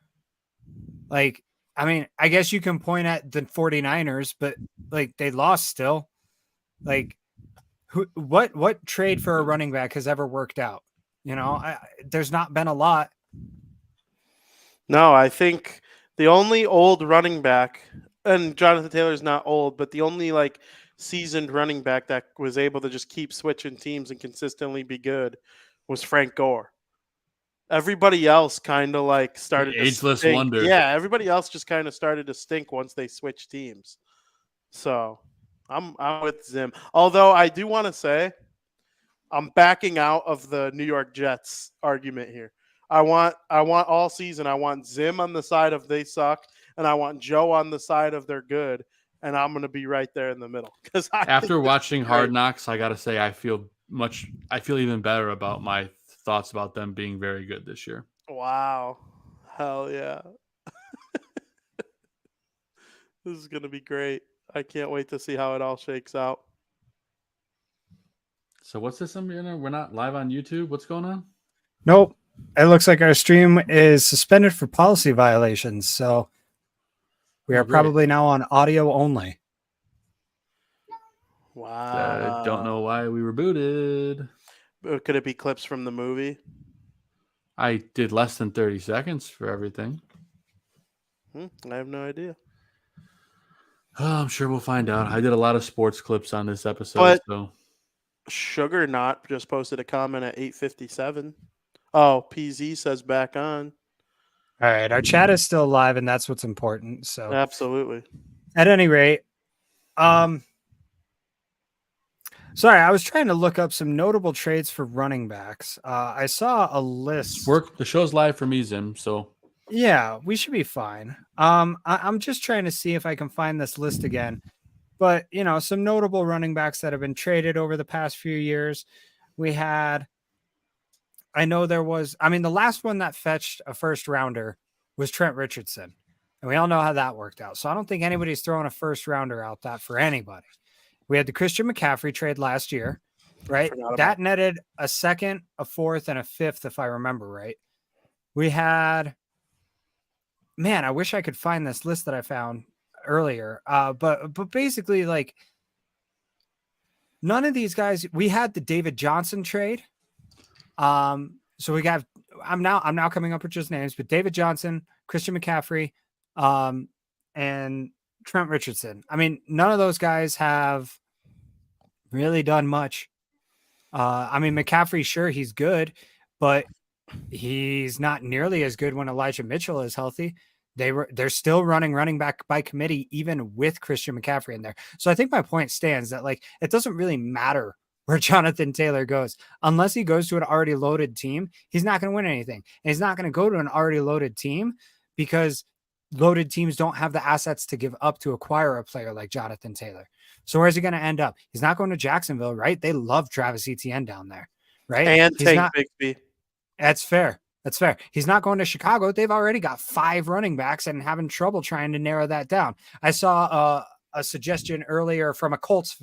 Like, I mean, I guess you can point at the 49ers, but like they lost still. Like, what trade for a running back has ever worked out? There's not been a lot. No, I think the only old running back, and Jonathan Taylor's not old, but the only like seasoned running back that was able to just keep switching teams and consistently be good was Frank Gore. Everybody else kind of like started the ageless stink. wonder. Yeah, everybody else just kind of started to stink once they switched teams. So I'm with Zim. Although I do want to say I'm backing out of the New York Jets argument here. I want all season. I want Zim on the side of they suck, and I want Joe on the side of they're good. And I'm going to be right there in the middle. Because after watching Hard Knocks, I got to say I feel even better about my thoughts about them being very good this year. Wow. Hell yeah. This is going to be great. I can't wait to see how it all shakes out. So what's this? We're not live on YouTube. What's going on? Nope. It looks like our stream is suspended for policy violations. So we are probably now on audio only. Wow. I don't know why we were booted. Could it be clips from the movie? I did less than 30 seconds for everything. I have no idea. Oh, I'm sure we'll find out. I did a lot of sports clips on this episode. But so Sugar Not just posted a comment at 8:57. Oh, PZ says back on. All right. Our chat is still live, and that's what's important. So Absolutely. at any rate, sorry, I was trying to look up some notable trades for running backs. I saw a list. the show's live for me, Zim. So yeah, we should be fine. I'm just trying to see if I can find this list again. But some notable running backs that have been traded over the past few years. We had, the last one that fetched a first rounder was Trent Richardson, and we all know how that worked out. So I don't think anybody's throwing a first rounder out that for anybody. We had the Christian McCaffrey trade last year, right? That netted a second, a fourth, and a fifth, if I remember right. We had, I wish I could find this list that I found earlier. But basically, like, none of these guys. We had the David Johnson trade. So we got. I'm now coming up with just names, but David Johnson, Christian McCaffrey, and Trent Richardson. I mean, none of those guys have really done much. McCaffrey, sure, he's good, but he's not nearly as good when Elijah Mitchell is healthy. They're still running back by committee, even with Christian McCaffrey in there. So I think my point stands that, like, it doesn't really matter where Jonathan Taylor goes. Unless he goes to an already loaded team, he's not going to win anything. And he's not going to go to an already loaded team because loaded teams don't have the assets to give up to acquire a player like Jonathan Taylor. So where's he going to end up? He's not going to Jacksonville, right? They love Travis Etienne down there, right? And Tank Bigsby. That's fair. That's fair. He's not going to Chicago. They've already got 5 running backs and having trouble trying to narrow that down. I saw a suggestion earlier from a Colts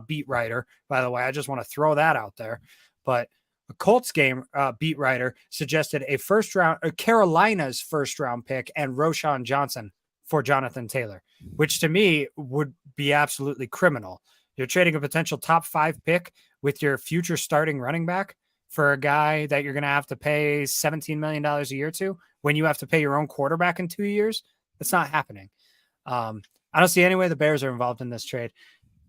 beat writer, by the way. I just want to throw that out there. But a Colts game beat writer suggested Carolina's first round pick and Roschon Johnson for Jonathan Taylor, which to me would be absolutely criminal. You're trading a potential top 5 pick with your future starting running back for a guy that you're going to have to pay $17 million a year to when you have to pay your own quarterback in 2 years. That's not happening. I don't see any way the Bears are involved in this trade.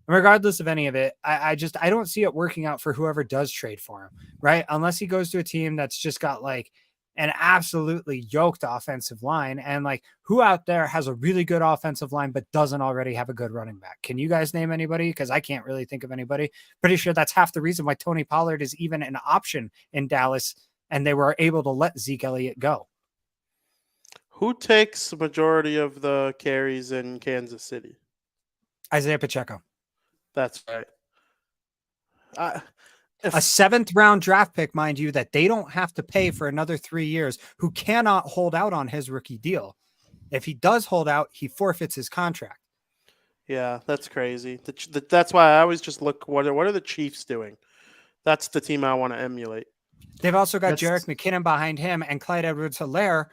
Regardless of any of it, I don't see it working out for whoever does trade for him, right? Unless he goes to a team that's just got like an absolutely yoked offensive line. And like, who out there has a really good offensive line but doesn't already have a good running back? Can you guys name anybody? Because I can't really think of anybody. Pretty sure that's half the reason why Tony Pollard is even an option in Dallas, and they were able to let Zeke Elliott go. Who takes the majority of the carries in Kansas City? Isaiah Pacheco. That's right. A 7th round draft pick, mind you, that they don't have to pay for another 3 years, who cannot hold out on his rookie deal. If he does hold out, he forfeits his contract. Yeah, that's crazy. That's why I always just look, what are the Chiefs doing? That's the team I want to emulate. They've also got Jerick McKinnon behind him, and Clyde Edwards-Helaire,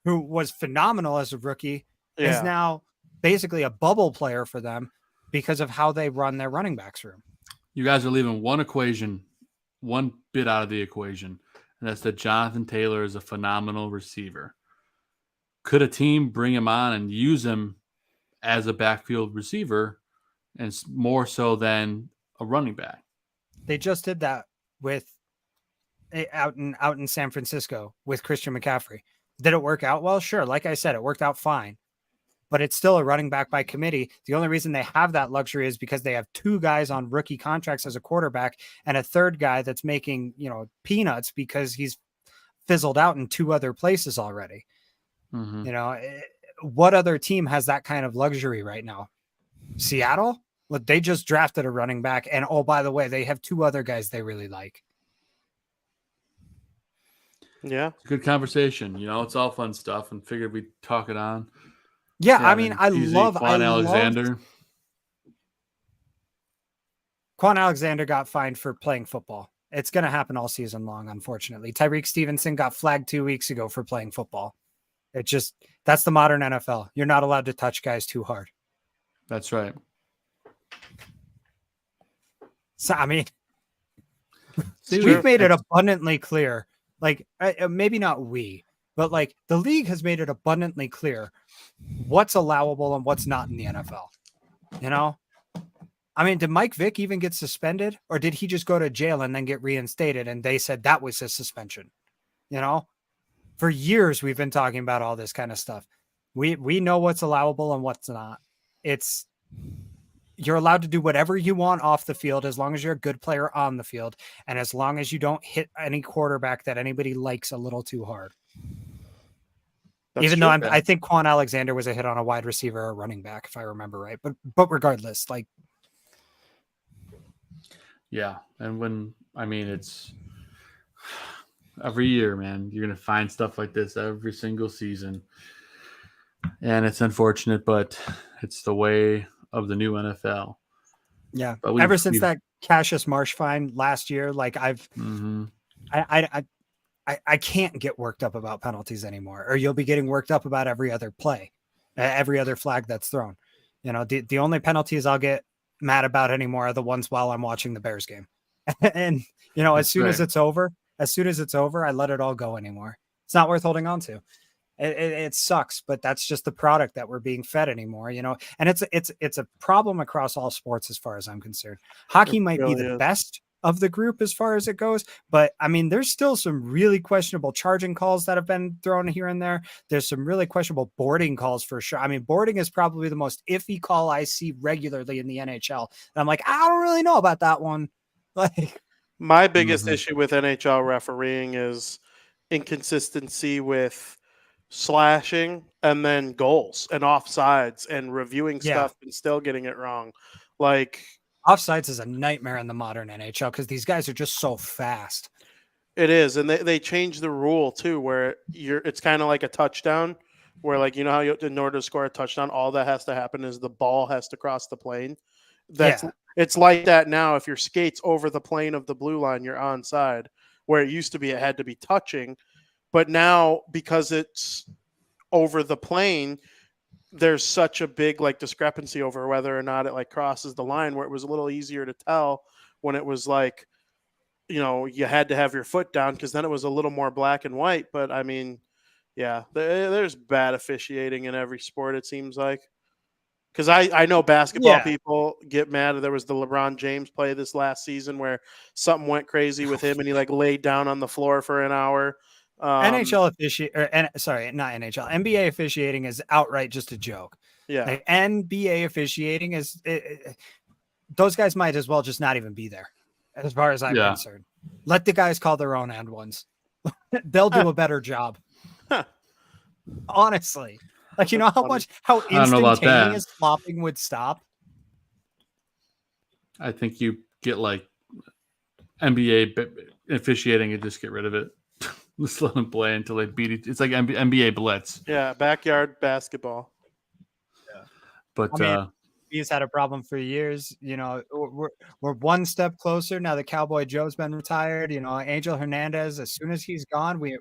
who was phenomenal as a rookie, is now basically a bubble player for them because of how they run their running backs room. You guys are leaving one bit out of the equation, and that's that Jonathan Taylor is a phenomenal receiver. Could a team bring him on and use him as a backfield receiver, and more so than a running back? They just did that with out in San Francisco with Christian McCaffrey. Did it work out well? Sure. Like I said, it worked out fine. but it's still a running back by committee. The only reason they have that luxury is because they have 2 guys on rookie contracts as a quarterback and a third guy that's making, peanuts because he's fizzled out in 2 other places already. What other team has that kind of luxury right now? Seattle? Well, they just drafted a running back, and oh, by the way, they have 2 other guys they really like. Yeah. Good conversation. It's all fun stuff, and figured we'd talk it on. Yeah, I mean, I love Quan Alexander. Quan Alexander got fined for playing football. It's going to happen all season long, unfortunately. Tyreek Stevenson got flagged 2 weeks ago for playing football. That's the modern NFL. You're not allowed to touch guys too hard. That's right. So, I mean, we've made it abundantly clear. Like, maybe not we, but like the league has made it abundantly clear what's allowable and what's not in the NFL. I mean, did Mike Vick even get suspended, or did he just go to jail and then get reinstated? And they said that was his suspension. For years, we've been talking about all this kind of stuff. We know what's allowable and what's not. You're allowed to do whatever you want off the field as long as you're a good player on the field, and as long as you don't hit any quarterback that anybody likes a little too hard. Even though I think Quan Alexander was a hit on a wide receiver or running back, if I remember right. But regardless, like, yeah, and it's every year, man. You're gonna find stuff like this every single season, and it's unfortunate, but it's the way of the new NFL. Yeah. But ever since that Cassius Marsh fine last year, like I can't get worked up about penalties anymore, or you'll be getting worked up about every other play, every other flag that's thrown. The only penalties I'll get mad about anymore are the ones while I'm watching the Bears game. And, as soon as it's over, I let it all go anymore. It's not worth holding on to. It sucks, but that's just the product that we're being fed anymore, and it's a problem across all sports as far as I'm concerned. Hockey might be the best of the group as far as it goes, but I mean, there's still some really questionable charging calls that have been thrown here and there. There's some really questionable boarding calls for sure. I mean, boarding is probably the most iffy call I see regularly in the NHL. And I'm like, I don't really know about that one. Like, my biggest issue with NHL refereeing is inconsistency with slashing and then goals and offsides and reviewing stuff and still getting it wrong. Like, offsides is a nightmare in the modern NHL because these guys are just so fast. It is, and they changed the rule too, where it's kind of like a touchdown, where like how in order to score a touchdown, all that has to happen is the ball has to cross the plane. It's like that now. If your skate's over the plane of the blue line, you're onside. Where it used to be, it had to be touching. But now, because it's over the plane, there's such a big like discrepancy over whether or not it like crosses the line, where it was a little easier to tell when it was like, you had to have your foot down, because then it was a little more black and white. But I mean, yeah, there's bad officiating in every sport, it seems like. Because I know basketball people get mad. There was the LeBron James play this last season where something went crazy with him and he like laid down on the floor for an hour. NHL not NHL. NBA officiating is outright just a joke. Yeah. Like, NBA officiating is those guys might as well just not even be there, as far as I'm concerned. Let the guys call their own end ones. They'll do a better job. Honestly, like, how instantaneous flopping would stop. I think you get like NBA officiating and just get rid of it. Just let them play until they beat it. It's like NBA blitz. Yeah, backyard basketball. Yeah, but he's had a problem for years. We're one step closer now. The Cowboy Joe's been retired. Angel Hernandez. As soon as he's gone, we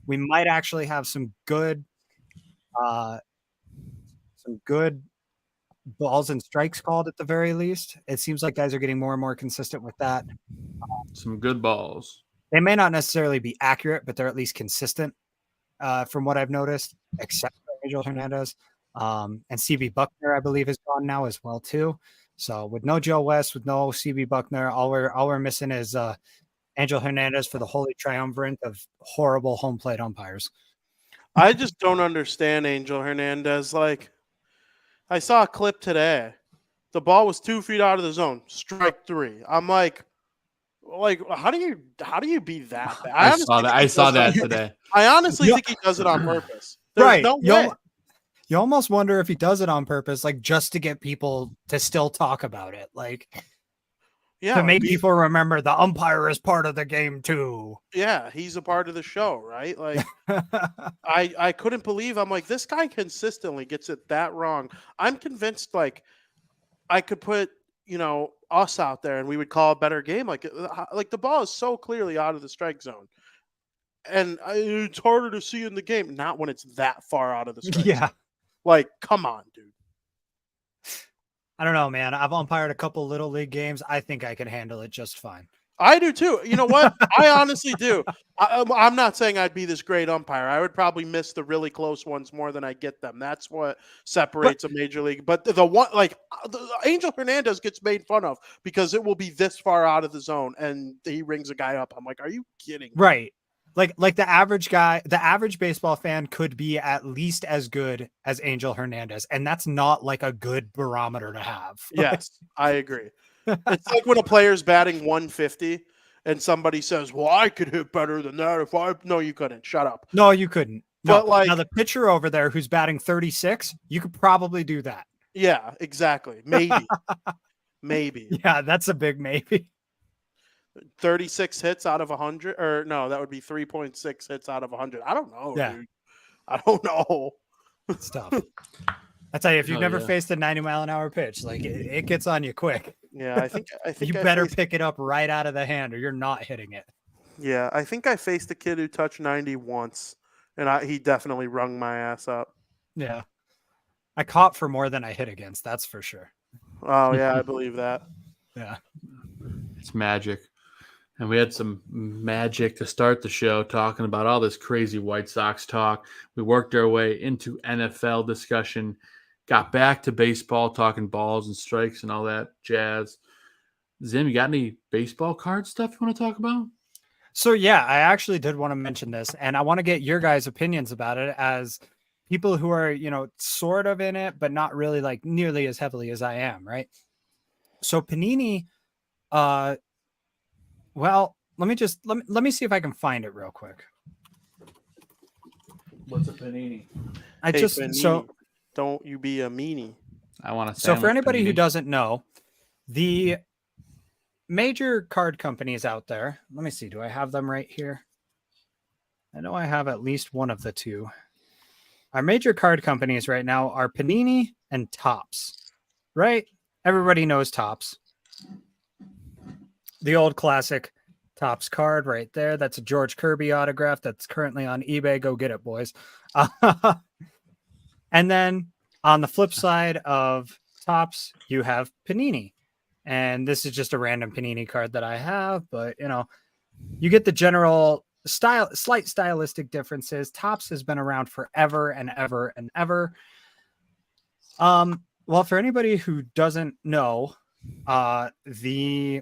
might actually have some good balls and strikes called at the very least. It seems like guys are getting more and more consistent with that. Some good balls. They may not necessarily be accurate, but they're at least consistent from what I've noticed, except for Angel Hernandez. And CB Buckner, I believe, is gone now as well, too. So with no Joe West, with no CB Buckner, all we're missing is Angel Hernandez for the holy triumvirate of horrible home plate umpires. I just don't understand Angel Hernandez. Like, I saw a clip today. The ball was 2 feet out of the zone, strike 3. I'm like, how do you be that bad? I saw that today. I honestly think he does it on purpose. There's Right. no way. You almost wonder if he does it on purpose, like just to get people to still talk about it, like to make people remember the umpire is part of the game too. Yeah, he's a part of the show, right? Like, I couldn't believe. I'm like, this guy consistently gets it that wrong. I'm convinced, like, I could put us out there and we would call a better game. Like the ball is so clearly out of the strike zone, and it's harder to see in the game. Not when it's that far out of the strike zone. Like, come on, dude. I don't know, man. I've umpired a couple little league games. I think I can handle it just fine. I do too. You know what? I honestly do. I'm not saying I'd be this great umpire. I would probably miss the really close ones more than I get them. That's what separates a major league. But the one, like Angel Hernandez gets made fun of because it will be this far out of the zone and he rings a guy up. I'm like, are you kidding me? Right. Like the average guy, the average baseball fan could be at least as good as Angel Hernandez. And that's not like a good barometer to have. Yes, I agree. It's like when a player's batting 150 and somebody says, well, I could hit better than that. No, you couldn't. Shut up. No, you couldn't. But now the pitcher over there who's batting 36, you could probably do that. Yeah, exactly. Maybe. Maybe. Yeah, that's a big maybe. 36 hits out of 100, or no, that would be 3.6 hits out of 100. I don't know, dude. I don't know. It's tough. I tell you, if you've never faced a 90-mile-an-hour pitch, like it gets on you quick. Yeah, I think you better pick it up right out of the hand, or you're not hitting it. Yeah, I think I faced a kid who touched 90 once, and he definitely rung my ass up. Yeah, I caught for more than I hit against. That's for sure. Oh yeah, I believe that. Yeah, it's magic. And we had some magic to start the show talking about all this crazy White Sox talk. We worked our way into NFL discussion, got back to baseball, talking balls and strikes and all that jazz. Zim, you got any baseball card stuff you want to talk about? So, yeah, I actually did want to mention this, and I want to get your guys' opinions about it as people who are, sort of in it, but not really like nearly as heavily as I am, right? So Panini, well, let me see if I can find it real quick. What's a panini? Panini, don't you be a meanie. I want to. So for anybody who doesn't know, the major card companies out there. Let me see. Do I have them right here? I know I have at least one of the two. Our major card companies right now are Panini and Topps, right? Everybody knows Topps. The old classic Topps card right there. That's a George Kirby autograph that's currently on eBay. Go get it, boys. And then on the flip side of Topps, you have Panini. And this is just a random Panini card that I have, but you get the general slight stylistic differences. Topps has been around forever and ever and ever. Well, for anybody who doesn't know, the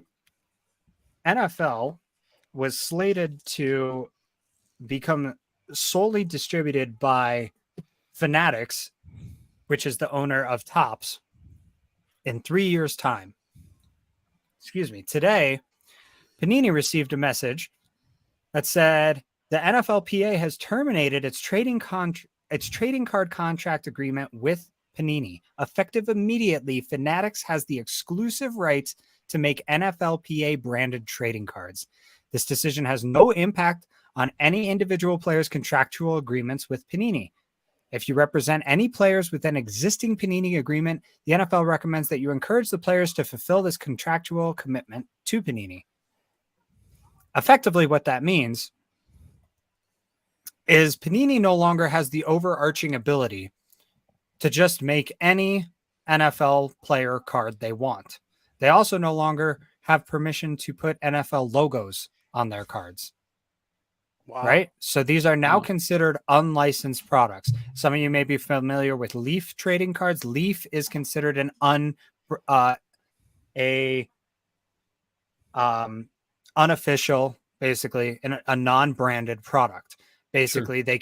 NFL was slated to become solely distributed by Fanatics, which is the owner of Topps, in 3 years' time. Excuse me. Today, Panini received a message that said the NFLPA has terminated its trading card contract agreement with Panini. Effective immediately, Fanatics has the exclusive rights to make NFLPA branded trading cards. This decision has no impact on any individual player's contractual agreements with Panini. If you represent any players with an existing Panini agreement, the NFL recommends that you encourage the players to fulfill this contractual commitment to Panini. Effectively, what that means is Panini no longer has the overarching ability to just make any NFL player card they want. They also no longer have permission to put NFL logos on their cards. Wow. Right? So these are now considered unlicensed products. Some of you may be familiar with Leaf trading cards. Leaf is considered an unofficial, basically a non-branded product. Basically, they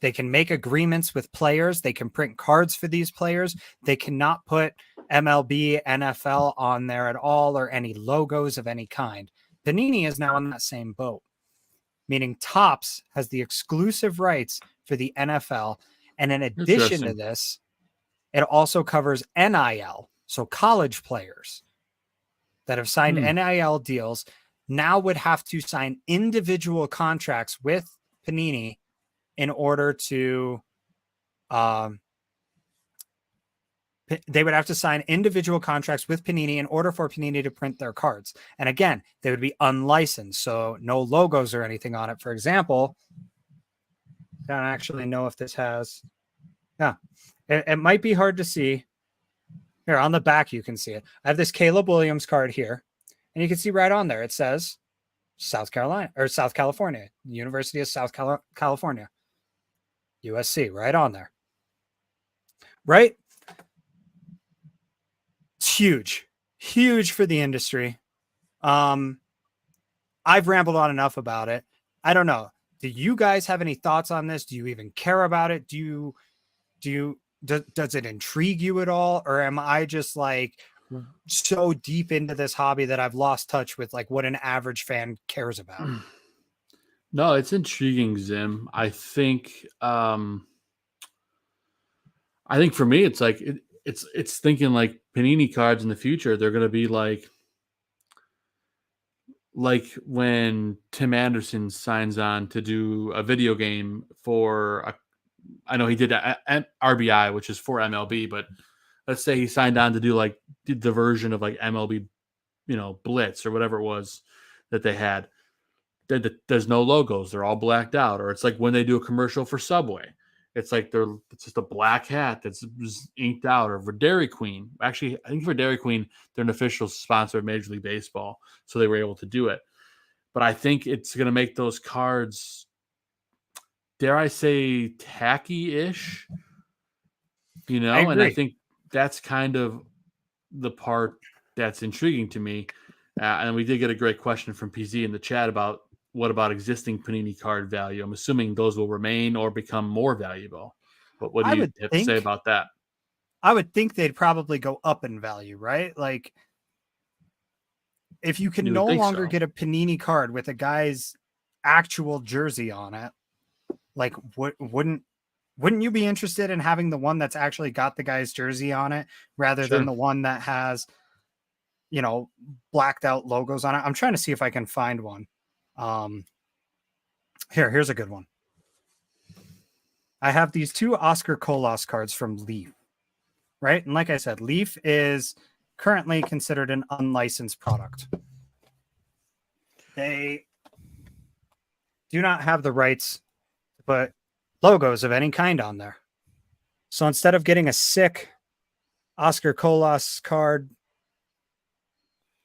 They can make agreements with players. They can print cards for these players. They cannot put MLB, NFL on there at all, or any logos of any kind. Panini is now in that same boat, meaning Topps has the exclusive rights for the NFL. And in addition to this, it also covers NIL. So college players that have signed NIL deals now would have to sign individual contracts with Panini in order to, they would have to sign individual contracts with Panini in order for Panini to print their cards. And again, they would be unlicensed, so no logos or anything on it. For example, I don't actually know if this has, it might be hard to see. Here on the back, you can see it. I have this Caleb Williams card here, and you can see right on there, it says South California, University of South California, USC, right on there. Right? It's huge for the industry. I've rambled on enough about it. I don't know. Do you guys have any thoughts on this? Do you even care about it? Does it intrigue you at all? Or am I just like so deep into this hobby that I've lost touch with like what an average fan cares about? No, it's intriguing, Zim. I think for me, it's like it's thinking like Panini cards in the future. They're going to be like when Tim Anderson signs on to do a video game for I know he did RBI, which is for MLB, but let's say he signed on to do like the version of like MLB, Blitz or whatever it was that they had. There's no logos; they're all blacked out. Or it's like when they do a commercial for Subway, it's like it's just a black hat that's inked out. Or for Dairy Queen, actually, I think for Dairy Queen, they're an official sponsor of Major League Baseball, so they were able to do it. But I think it's going to make those cards, dare I say, tacky-ish, and I think that's kind of the part that's intriguing to me. And we did get a great question from PZ in the chat about what about existing Panini card value. I'm assuming those will remain or become more valuable. But what do you have to say about that? I would think they'd probably go up in value, right? Like if you can no longer get a Panini card with a guy's actual jersey on it, like wouldn't you be interested in having the one that's actually got the guy's jersey on it rather than the one that has, blacked out logos on it? I'm trying to see if I can find one. Here's a good one. I have these two Oscar Colas cards from Leaf, right? And like I said, Leaf is currently considered an unlicensed product. They do not have the rights to put logos of any kind on there. So instead of getting a sick Oscar Colas card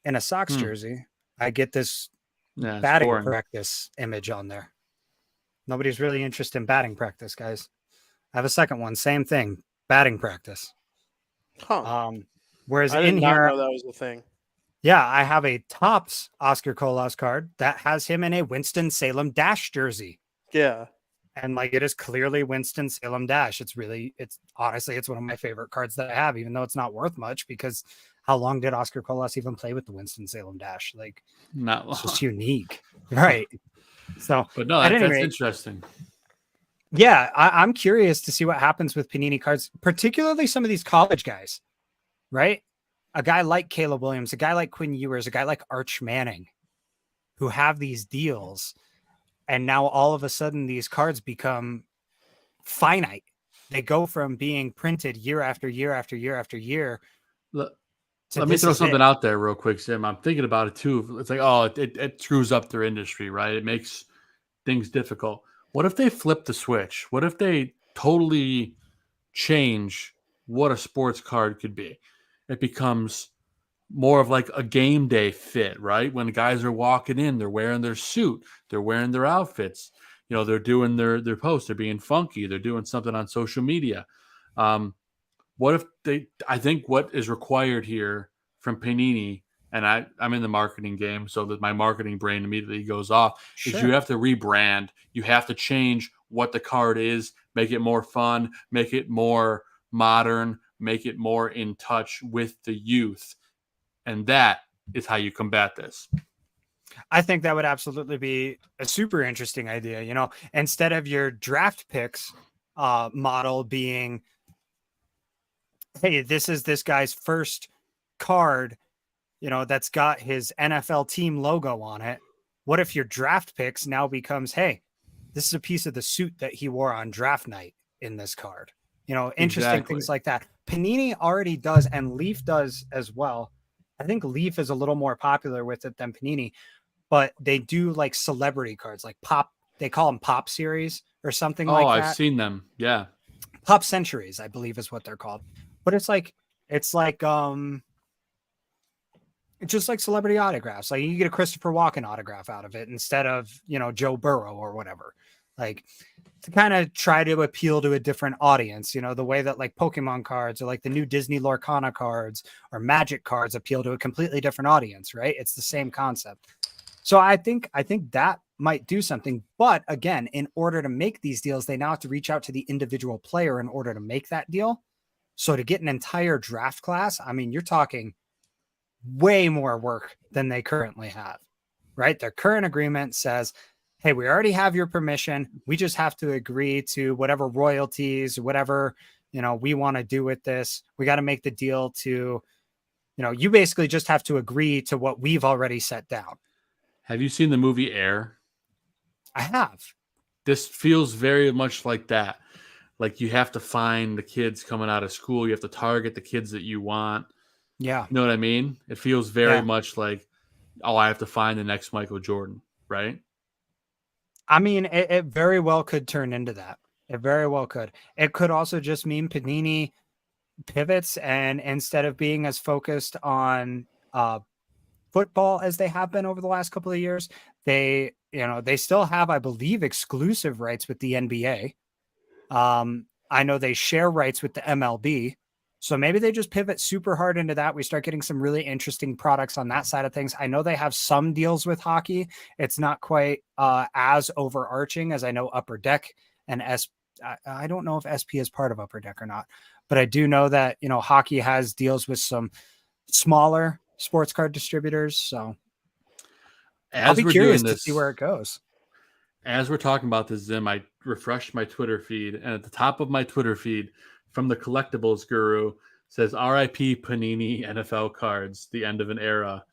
in a Sox jersey, I get this batting practice image on there. Nobody's really interested in batting practice, guys. I have a second one, same thing, batting practice. Whereas I did in not here, know that was a thing. Yeah, I have a Topps Oscar Colas card that has him in a Winston-Salem Dash jersey. Yeah. And like it is clearly Winston-Salem Dash. It's honestly one of my favorite cards that I have, even though it's not worth much, because how long did Oscar Colas even play with the Winston-Salem Dash? Like, not long. It's just unique. Right. So, but no, that's interesting. Yeah, I'm curious to see what happens with Panini cards, particularly some of these college guys, right? A guy like Caleb Williams, a guy like Quinn Ewers, a guy like Arch Manning, who have these deals. And now all of a sudden these cards become finite. They go from being printed year after year after year after year. Let me throw something out there real quick, Sim. I'm thinking about it too. It's like, it screws up their industry, right? It makes things difficult. What if they flip the switch? What if they totally change what a sports card could be? It becomes more of like a game day fit, right? When guys are walking in, they're wearing their suit, they're wearing their outfits, they're doing their posts, they're being funky, they're doing something on social media. What if I think what is required here from Panini, and I'm in the marketing game, so that my marketing brain immediately goes off, is you have to rebrand. You have to change what the card is, make it more fun, make it more modern, make it more in touch with the youth. And that is how you combat this. I think that would absolutely be a super interesting idea. You know, instead of your draft picks model being, hey, this is this guy's first card, you know, that's got his NFL team logo on it. What if your draft picks now becomes, hey, this is a piece of the suit that he wore on draft night in this card? You know, interesting things like that. Panini already does, and Leaf does as well. I think Leaf is a little more popular with it than Panini, but they do like celebrity cards, like pop. They call them pop series or something like that. Oh, I've seen them. Yeah. Pop centuries, I believe is what they're called. But it's just like celebrity autographs. Like you get a Christopher Walken autograph out of it instead of, you know, Joe Burrow or whatever. Like to kind of try to appeal to a different audience, you know, the way that like Pokemon cards or like the new Disney Lorcana cards or Magic cards appeal to a completely different audience, right? It's the same concept. So I think that might do something. But again, in order to make these deals, they now have to reach out to the individual player in order to make that deal. So to get an entire draft class, I mean, you're talking way more work than they currently have, right? Their current agreement says, hey, we already have your permission. We just have to agree to whatever royalties, whatever, you know, we want to do with this. We got to make the deal to, you know, you basically just have to agree to what we've already set down. Have you seen the movie Air? I have. This feels very much like that. Like you have to find the kids coming out of school. You have to target the kids that you want. Yeah. You know what I mean? It feels very much like, oh, I have to find the next Michael Jordan, right? I mean, it very well could turn into that. It very well could. It could also just mean Panini pivots, and instead of being as focused on football as they have been over the last couple of years, they still have, I believe, exclusive rights with the NBA. I know they share rights with the MLB. So maybe they just pivot super hard into that. We start getting some really interesting products on that side of things. I know they have some deals with hockey. It's not quite as overarching as I know Upper Deck and I don't know if SP is part of Upper Deck or not, but I do know that, you know, hockey has deals with some smaller sports card distributors. So I'll be curious to see where it goes. As we're talking about this, Zim, I refreshed my Twitter feed, and at the top of my Twitter feed from the collectibles guru says RIP Panini NFL cards, the end of an era.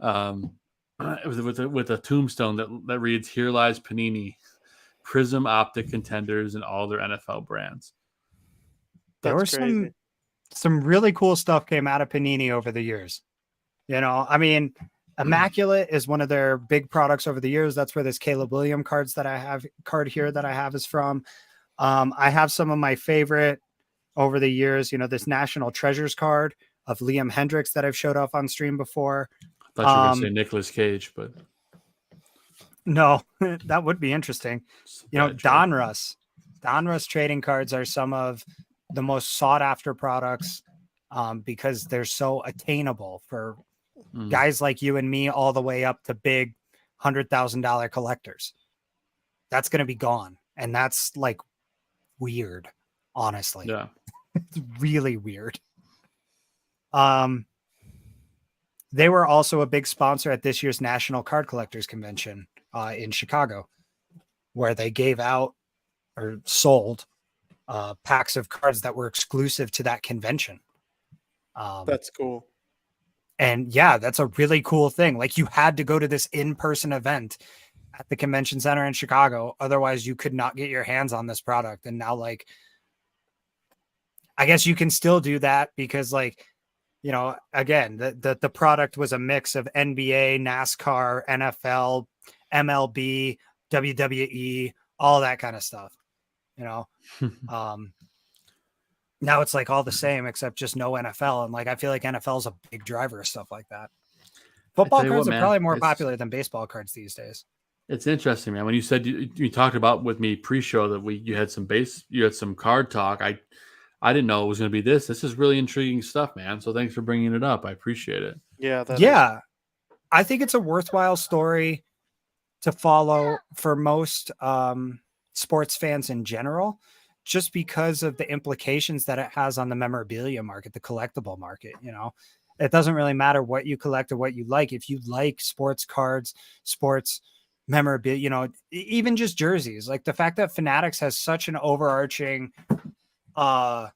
With a tombstone that reads, "Here lies Panini, Prism Optic contenders and all their NFL brands." There were some really cool stuff came out of Panini over the years. You know, I mean, Immaculate is one of their big products over the years. That's where this Caleb Williams card that I have is from. I have some of my favorite over the years, you know, this National Treasures card of Liam Hendricks that I've showed off on stream before. I thought you were going to say Nicolas Cage, but no, that would be interesting. You know, Donruss trading cards are some of the most sought after products because they're so attainable for guys like you and me, all the way up to big $100,000 collectors. That's going to be gone. And that's like weird, honestly. Yeah. It's really weird. They were also a big sponsor at this year's National Card Collectors Convention in Chicago, where they gave out or sold packs of cards that were exclusive to that convention. That's cool. And yeah, that's a really cool thing. Like you had to go to this in-person event at the convention center in Chicago. Otherwise you could not get your hands on this product. And now, like, I guess you can still do that because, like, you know, again, the product was a mix of NBA, NASCAR, NFL, MLB, WWE, all that kind of stuff, you know? Now it's like all the same, except just no NFL. And like, I feel like NFL is a big driver of stuff like that. Football cards are probably more popular than baseball cards these days. It's interesting, man. When you said you talked about with me pre-show that you had some card talk. I didn't know it was going to be this. This is really intriguing stuff, man. So thanks for bringing it up. I appreciate it. Yeah. I think it's a worthwhile story to follow for most sports fans in general, just because of the implications that it has on the memorabilia market, the collectible market. It doesn't really matter what you collect or what you like. If you like sports cards, sports memorabilia, even just jerseys, like the fact that Fanatics has such an overarching monopoly,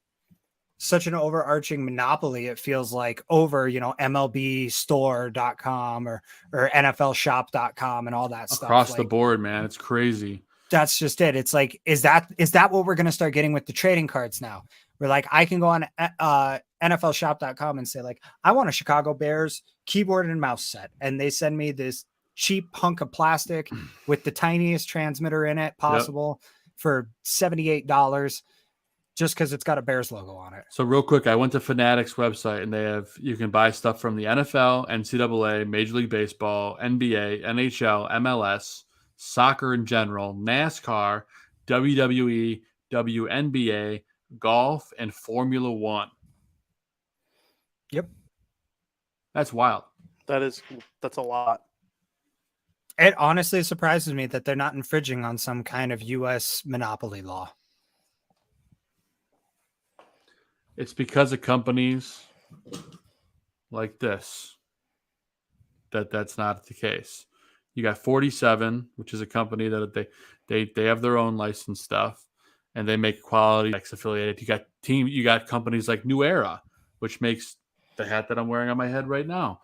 it feels like, over, MLBstore.com or NFLshop.com and all that stuff. Across the board, man. It's crazy. That's just it. It's like, is that what we're going to start getting with the trading cards now? We're like, I can go on NFLshop.com and say, like, I want a Chicago Bears keyboard and mouse set. And they send me this cheap hunk of plastic with the tiniest transmitter in it possible for $78, just because it's got a Bears logo on it. So real quick, I went to Fanatics website and you can buy stuff from the NFL, NCAA, Major League Baseball, NBA, NHL, MLS, soccer in general, NASCAR, WWE, WNBA, golf, and Formula One. Yep. That's wild. That's a lot. It honestly surprises me that they're not infringing on some kind of U.S. monopoly law. It's because of companies like this that's not the case. You got 47, which is a company that they have their own licensed stuff, and they make quality affiliated. You got companies like New Era, which makes the hat that I'm wearing on my head right now,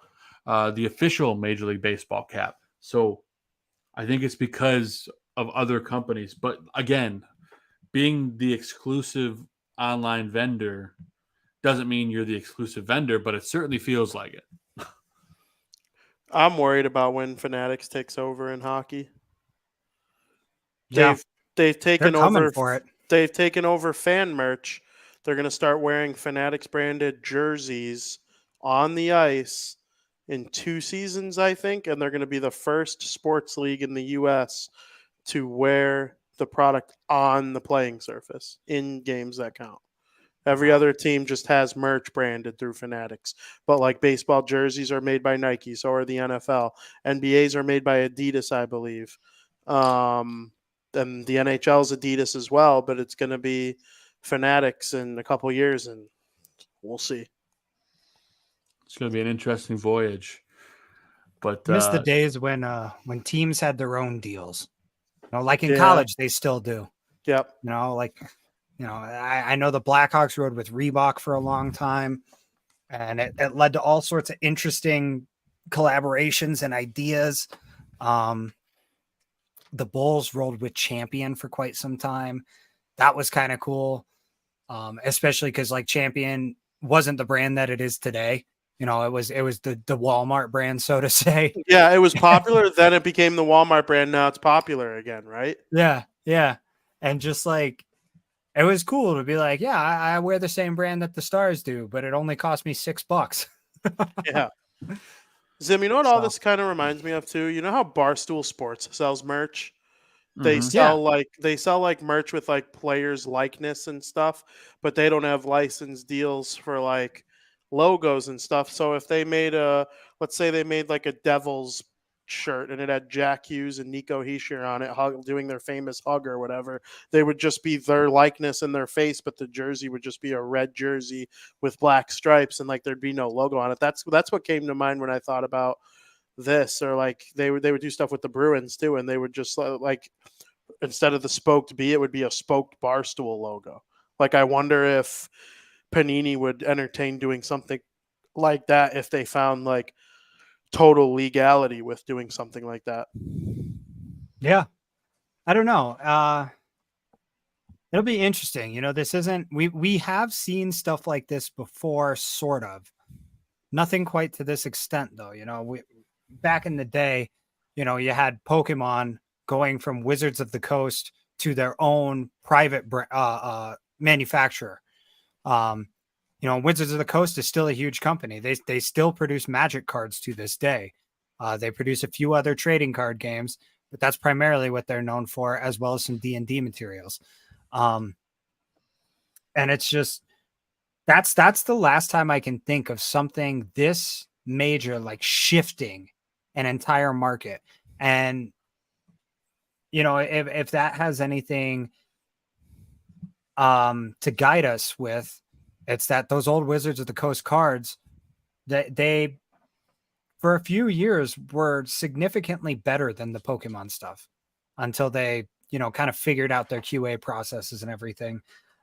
the official Major League Baseball cap. So I think it's because of other companies. But again, being the exclusive online vendor doesn't mean you're the exclusive vendor, but it certainly feels like it. I'm worried about when Fanatics takes over in hockey. Yeah, they've taken over for it. They've taken over fan merch. They're going to start wearing Fanatics branded jerseys on the ice in 2 seasons, I think, and they're going to be the first sports league in the U.S. to wear the product on the playing surface in games that count. Every other team just has merch branded through Fanatics. But like baseball jerseys are made by Nike, so are the NFL. NBAs are made by Adidas, I believe. And the NHL's Adidas as well, but it's going to be Fanatics in a couple years, and we'll see. It's going to be an interesting voyage. But miss the days when teams had their own deals. Like in college, they still do. Yep. I know the Blackhawks rode with Reebok for a long time, and it led to all sorts of interesting collaborations and ideas. The Bulls rode with Champion for quite some time. That was kind of cool, especially because like Champion wasn't the brand that it is today. It was the Walmart brand, so to say. Yeah, it was popular. Then it became the Walmart brand. Now it's popular again, right? Yeah. And just like, it was cool to be like, yeah, I wear the same brand that the Stars do, but it only cost me $6. Yeah. Zim, you know what all this kind of reminds me of too? You know how Barstool Sports sells merch? They sell like merch with like players' likeness and stuff, but they don't have license deals for like logos and stuff. So if they made let's say they made like a Devils shirt and it had Jack Hughes and Nico Hischier on it doing their famous hug or whatever, they would just be their likeness in their face, but the jersey would just be a red jersey with black stripes and like there'd be no logo on it. That's what came to mind when I thought about this. Or like they would do stuff with the Bruins too, and they would just like, instead of the spoked B, it would be a spoked Barstool logo. Like I wonder if Panini would entertain doing something like that if they found like total legality with doing something like that. Yeah. I don't know. It'll be interesting. This isn't, we have seen stuff like this before, sort of. Nothing quite to this extent though. Back in the day, you had Pokemon going from Wizards of the Coast to their own private manufacturer. Wizards of the Coast is still a huge company. They still produce Magic cards to this day. They produce a few other trading card games, but that's primarily what they're known for, as well as some D&D materials. And it's just, that's the last time I can think of something this major, like shifting an entire market. And, if that has anything to guide us with, it's that those old Wizards of the Coast cards, they for a few years were significantly better than the Pokemon stuff until they, kind of figured out their QA processes and everything.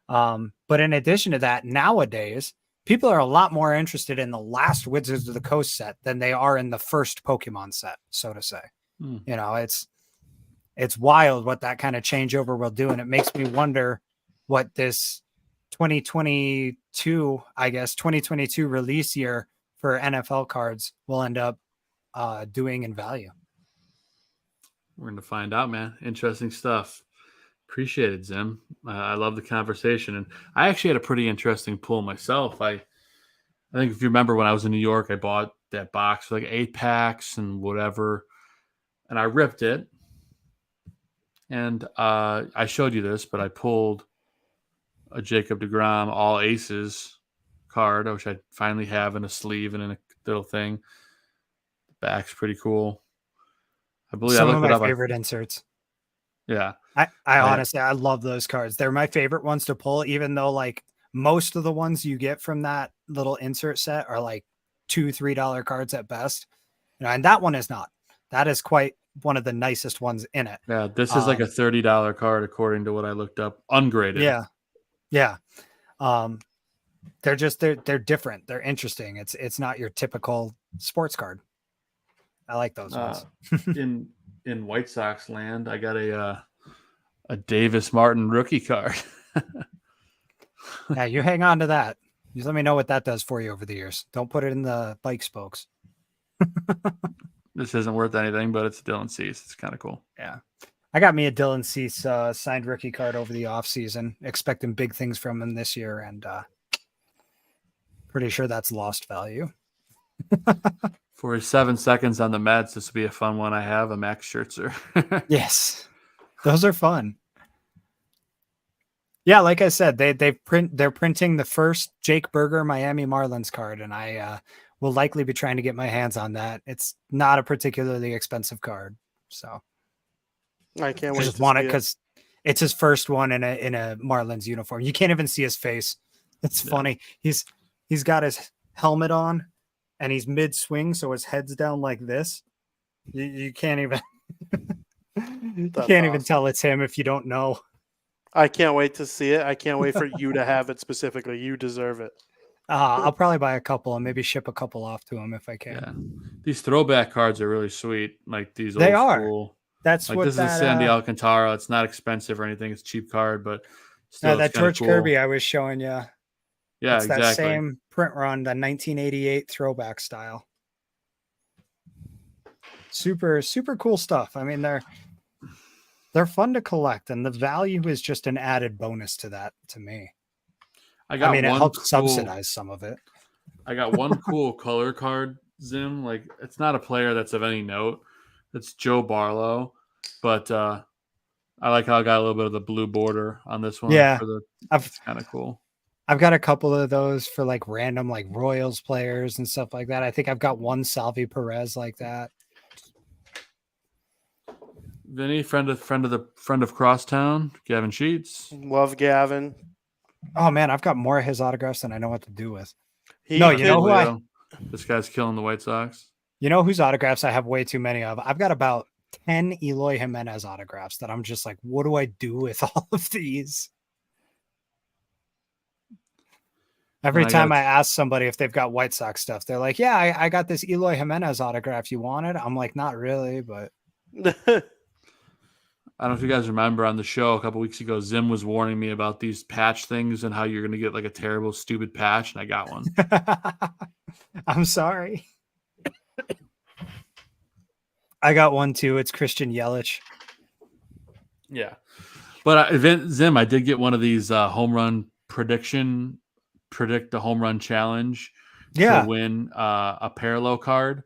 But in addition to that, nowadays, people are a lot more interested in the last Wizards of the Coast set than they are in the first Pokemon set, so to say. It's wild what that kind of changeover will do. And it makes me wonder what this 2022 release year for NFL cards will end up doing in value. We're going to find out, man. Interesting stuff. Appreciate it, Zim. I love the conversation. And I actually had a pretty interesting pull myself. I think if you remember when I was in New York, I bought that box for like 8 packs and whatever. And I ripped it. And I showed you this, but I pulled a Jacob deGrom all aces card, which I finally have in a sleeve and in a little thing. The back's pretty cool. I believe some I of looked it my up. favorite inserts. Yeah. I honestly, I love those cards. They're my favorite ones to pull, even though like most of the ones you get from that little insert set are like $2-3 cards at best. And that one is not. That is quite one of the nicest ones in it. Yeah, this is like a $30 card according to what I looked up, ungraded. Yeah. They're different. They're interesting. It's not your typical sports card. I like those ones. in White Sox land, I got a Davis Martin rookie card. Yeah, you hang on to that. Just let me know what that does for you over the years. Don't put it in the bike spokes. This isn't worth anything, but it's Dylan Cease. It's kind of cool. Yeah. I got me a Dylan Cease signed rookie card over the offseason, expecting big things from him this year, and pretty sure that's lost value. For his 7 seconds on the Mets, this will be a fun one. I have a Max Scherzer. Yes. Those are fun. Yeah, like I said, they're printing the first Jake Burger Miami Marlins card, and I will likely be trying to get my hands on that. It's not a particularly expensive card, so I can't wait. I just want it because it's his first one in a Marlins uniform. You can't even see his face. It's funny. He's got his helmet on, and he's mid swing, so his head's down like this. You can't even even tell it's him if you don't know. I can't wait to see it. I can't wait for you to have it specifically. You deserve it. I'll probably buy a couple and maybe ship a couple off to him if I can. Yeah. These throwback cards are really sweet. Like these They old are. school. That's like what this is Sandy Alcantara. It's not expensive or anything. It's a cheap card, but still that George cool. Kirby I was showing you. Yeah, it's exactly. that same print run, the 1988 throwback style. Super, super cool stuff. I mean, they're fun to collect, and the value is just an added bonus to that to me. It helps subsidize some of it. I got one cool color card, Zim. Like, it's not a player that's of any note. It's Joe Barlow, but I like how I got a little bit of the blue border on this one. Yeah, it's kind of cool. I've got a couple of those for like random like Royals players and stuff like that. I think I've got one Salvi Perez like that. Vinny, friend of Crosstown, Gavin Sheets. Love Gavin. Oh man, I've got more of his autographs than I know what to do with. You know who this guy's killing the White Sox. You know whose autographs I have way too many of? I've got about 10 Eloy Jimenez autographs that I'm just like, what do I do with all of these? Every time I ask somebody if they've got White Sox stuff, they're like, yeah, I got this Eloy Jimenez autograph. You want it? I'm like, not really, but I don't know if you guys remember on the show a couple weeks ago, Zim was warning me about these patch things and how you're going to get like a terrible, stupid patch, and I got one. I'm sorry. I got one too. It's Christian Yelich. Yeah. But Zim, I did get one of these home run predict the home run challenge to win a parallel card.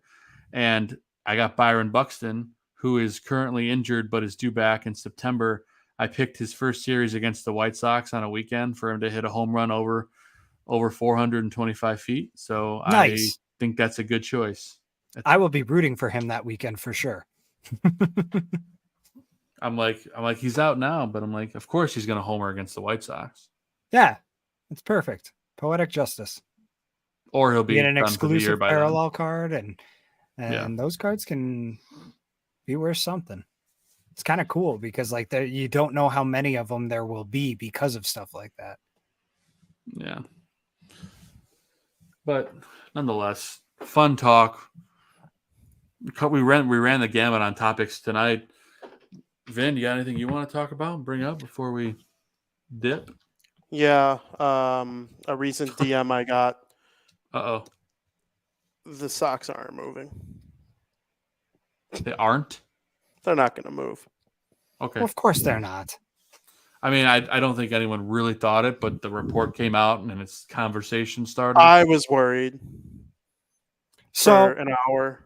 And I got Byron Buxton, who is currently injured but is due back in September. I picked his first series against the White Sox on a weekend for him to hit a home run over 425 feet. So nice. I think that's a good choice. I will be rooting for him that weekend for sure. I'm like, he's out now, but I'm like, of course he's going to homer against the White Sox, Yeah, it's perfect. Poetic justice. or he'll You be get an done for the year exclusive by parallel card, and Yeah. those cards can be worth something. It's kind of cool because like you don't know how many of them there will be because of stuff like that. then. Yeah. But nonetheless, fun talk. We ran the gamut on topics tonight. Vin, you got anything you want to talk about and bring up before we dip? Yeah, a recent DM I got. Uh-oh. The Sox aren't moving. They aren't? They're not going to move. Okay. Well, of course they're not. I mean, I don't think anyone really thought it, but the report came out and its conversation started. I was worried So for an hour.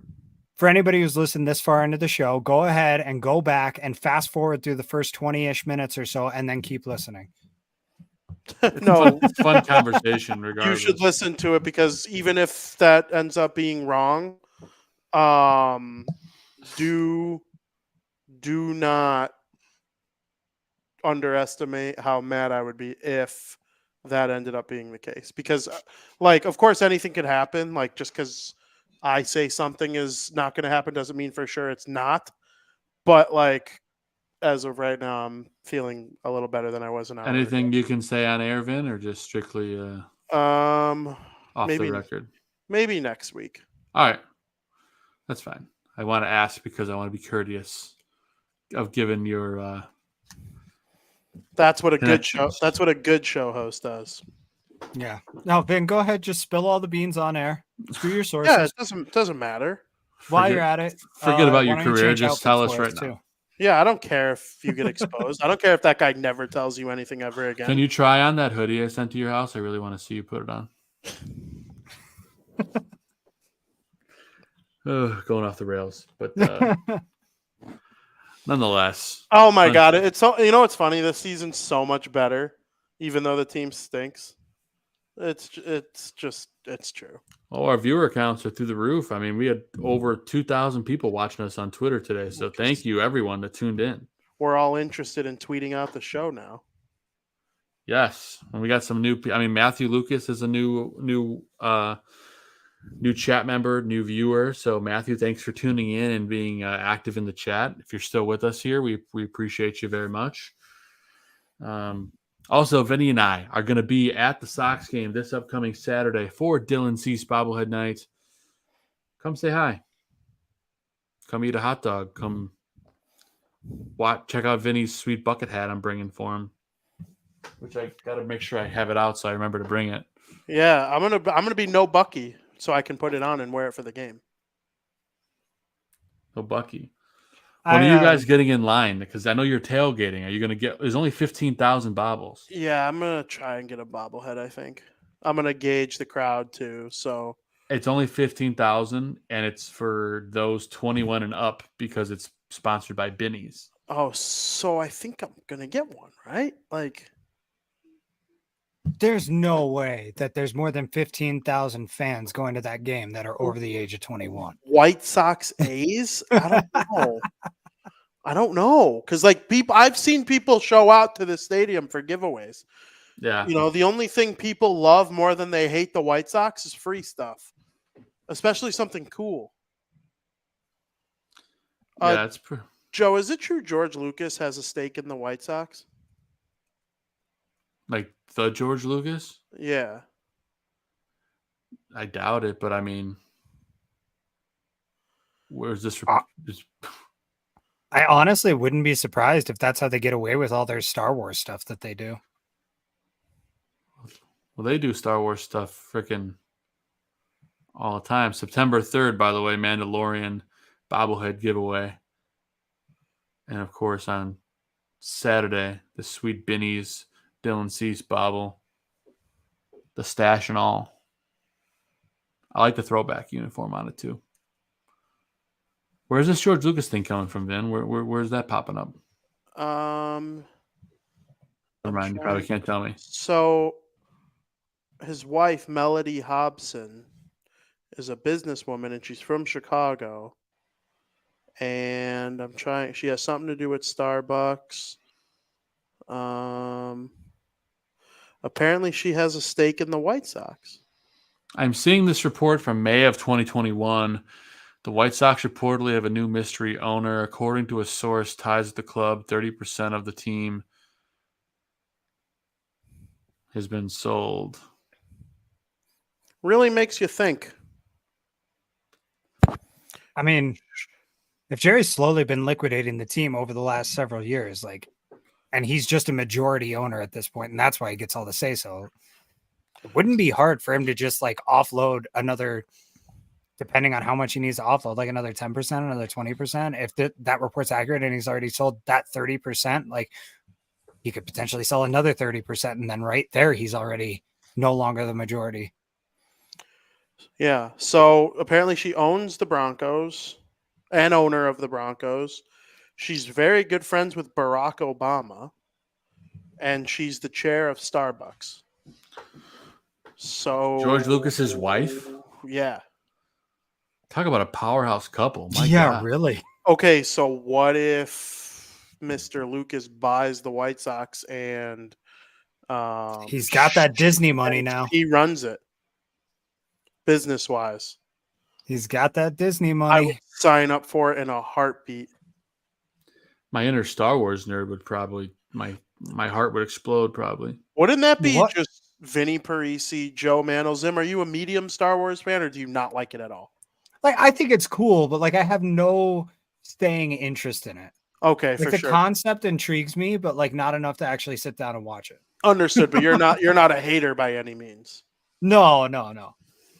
for anybody who's listened this far into the show, go ahead and go back and fast forward through the first 20-ish minutes or so and then keep listening. No, It's fun conversation you regardless. should listen to it because even if that ends up being wrong, do not underestimate how mad I would be if that ended up being the case. Because, like, of course, anything could happen. Like, just because I say something is not going to happen doesn't mean for sure it's not. But, like, as of right now, I'm feeling a little better than I was an hour Anything ago. you can say on air, Vin, or just strictly Um, off maybe the record? maybe next week. All right. That's fine. I want to ask because I want to be courteous of giving your That's what a good show. connections. That's what a good show host does. Yeah. Now, Vin, go ahead. Just spill all the beans on air. Screw your sources. Yeah, it doesn't matter. While Forget- you're at it, Forget about why your don't you career. change Just tell outfits us for right now. too? Yeah, I don't care if you get exposed. I don't care if that guy never tells you anything ever again. Can you try on that hoodie I sent to your house? I really want to see you put it on. Ugh, going off the rails, but nonetheless. Oh my god, it's so, you know what's funny? This season's so much better, even though the team stinks. It's true. Oh, our viewer counts are through the roof. I mean, we had over 2,000 people watching us on Twitter today. So thank you, everyone that tuned in. We're all interested in tweeting out the show now. Yes, and we got some new. I mean, Matthew Lucas is a new chat member, new viewer. So Matthew, thanks for tuning in and being active in the chat. If you're still with us here, we appreciate you very much. Also, Vinny and I are going to be at the Sox game this upcoming Saturday for Dylan Cease Bobblehead Night. Come say hi. Come eat a hot dog. Come check out Vinny's sweet bucket hat I'm bringing for him, which I got to make sure I have it out so I remember to bring it. Yeah, I'm gonna be no Bucky, so I can put it on and wear it for the game. Oh, Bucky. When are you guys getting in line? Because I know you're tailgating. Are you going to get? There's only 15,000 bobbles. Yeah, I'm gonna try and get a bobblehead. I think I'm gonna gauge the crowd too. So It's only 15,000, and it's for those 21 and up because it's sponsored by Binnie's. oh, so I think I'm gonna get one, right? Like, There's no way that there's more than 15,000 fans going to that game that are over the age of 21. White Sox A's? I don't know. I don't know because like I've seen people show out to the stadium for giveaways. Yeah. You know, the only thing people love more than they hate the White Sox is free stuff, especially something cool. Yeah, it's Joe, is it true George Lucas has a stake in the White Sox? like the George Lucas? Yeah. I doubt it, but I mean, where's this? I honestly wouldn't be surprised if that's how they get away with all their Star Wars stuff that they do. Well, they do Star Wars stuff freaking all the time. September 3rd, by the way, Mandalorian bobblehead giveaway. And of course, on Saturday, the sweet Binnie's Dylan Cease bobble, the stash and all. I like the throwback uniform on it too. Where's this George Lucas thing coming from, Vin? Where's that popping up? I'm Never mind, you probably can't tell me. So his wife, Melody Hobson, is a businesswoman and she's from Chicago. And I'm trying. She has something to do with Starbucks. Apparently, she has a stake in the White Sox. I'm seeing this report from May of 2021. The White Sox reportedly have a new mystery owner. According to a source ties with the club, 30% of the team has been sold. Really makes you think. I mean, if Jerry's slowly been liquidating the team over the last several years, like, and he's just a majority owner at this point, and that's why he gets all the say so, it wouldn't be hard for him to just like offload another, depending on how much he needs to offload, like another 10%, another 20%. If that report's accurate and he's already sold that 30%, like he could potentially sell another 30%. And then right there, he's already no longer the majority. Yeah. So apparently she owns the Broncos, an owner of the Broncos. She's very good friends with Barack Obama, and she's the chair of Starbucks. So George Lucas's wife? Yeah. Talk about a powerhouse couple. My yeah, God. really. Okay, so what if Mr. Lucas buys the White Sox and He's got that Disney money now. He runs it business-wise. He's got that Disney I money. would sign up for it in a heartbeat. My inner Star Wars nerd would probably, my heart would explode probably. Wouldn't that be What? just Vinnie Parisi, Joe Mantle? Zim, are you a medium Star Wars fan, or do you not like it at all? Like, I think it's cool, but like I have no staying interest in it. Okay, Like for the sure. concept intrigues me, but like not enough to actually sit down and watch it. Understood, but you're not a hater by any means. No.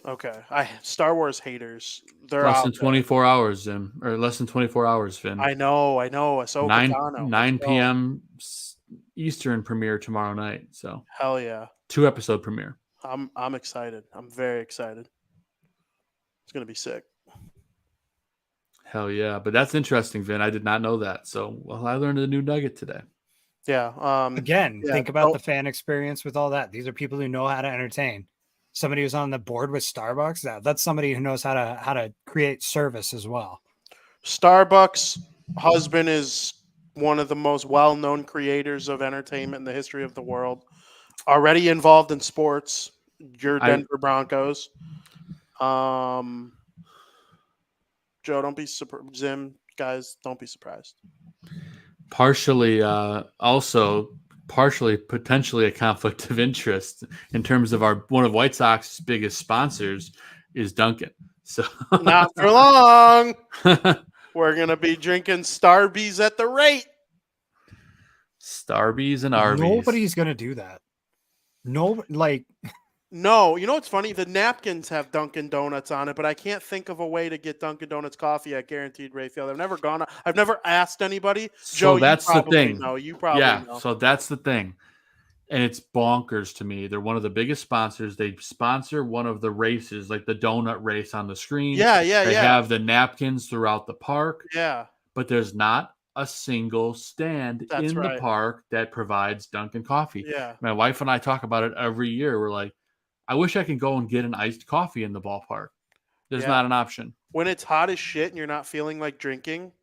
Okay, Star Wars haters. They're Less out than there. 24 hours, Zim. Or less than 24 hours, Vin. I know. Ahsoka 9 Tano. p.m. Eastern premiere tomorrow night. So Hell yeah. 2-episode premiere. I'm excited. I'm very excited. It's gonna be sick. Hell yeah. But that's interesting, Vin. I did not know that. So well, I learned a new nugget today. Yeah. Again, yeah, think about don't- the fan experience with all that. These are people who know how to entertain. Somebody who's on the board with Starbucks, that's somebody who knows how to create service as well. Starbucks husband is one of the most well-known creators of entertainment in the history of the world. Already involved in sports. Your Denver Broncos. Joe, don't be surprised. Zim, guys, don't be surprised. Partially potentially a conflict of interest in terms of one of White Sox's biggest sponsors is Dunkin'. So Not for long. We're gonna be drinking Starbies at the rate. Starbies and Arby's. Nobody's gonna do that. No, like No, you know what's funny? The napkins have Dunkin' Donuts on it, but I can't think of a way to get Dunkin' Donuts coffee at Guaranteed Rate Field. I've never asked anybody. So Joe, that's you the probably thing. know. You probably know. So that's the thing. And it's bonkers to me. They're one of the biggest sponsors. They sponsor one of the races, like the donut race on the screen. Yeah. They have the napkins throughout the park. Yeah. But there's not a single stand That's in right. the park that provides Dunkin' coffee. Yeah. My wife and I talk about it every year. We're like, I wish I could go and get an iced coffee in the ballpark. There's Yeah. not an option. When it's hot as shit and you're not feeling like drinking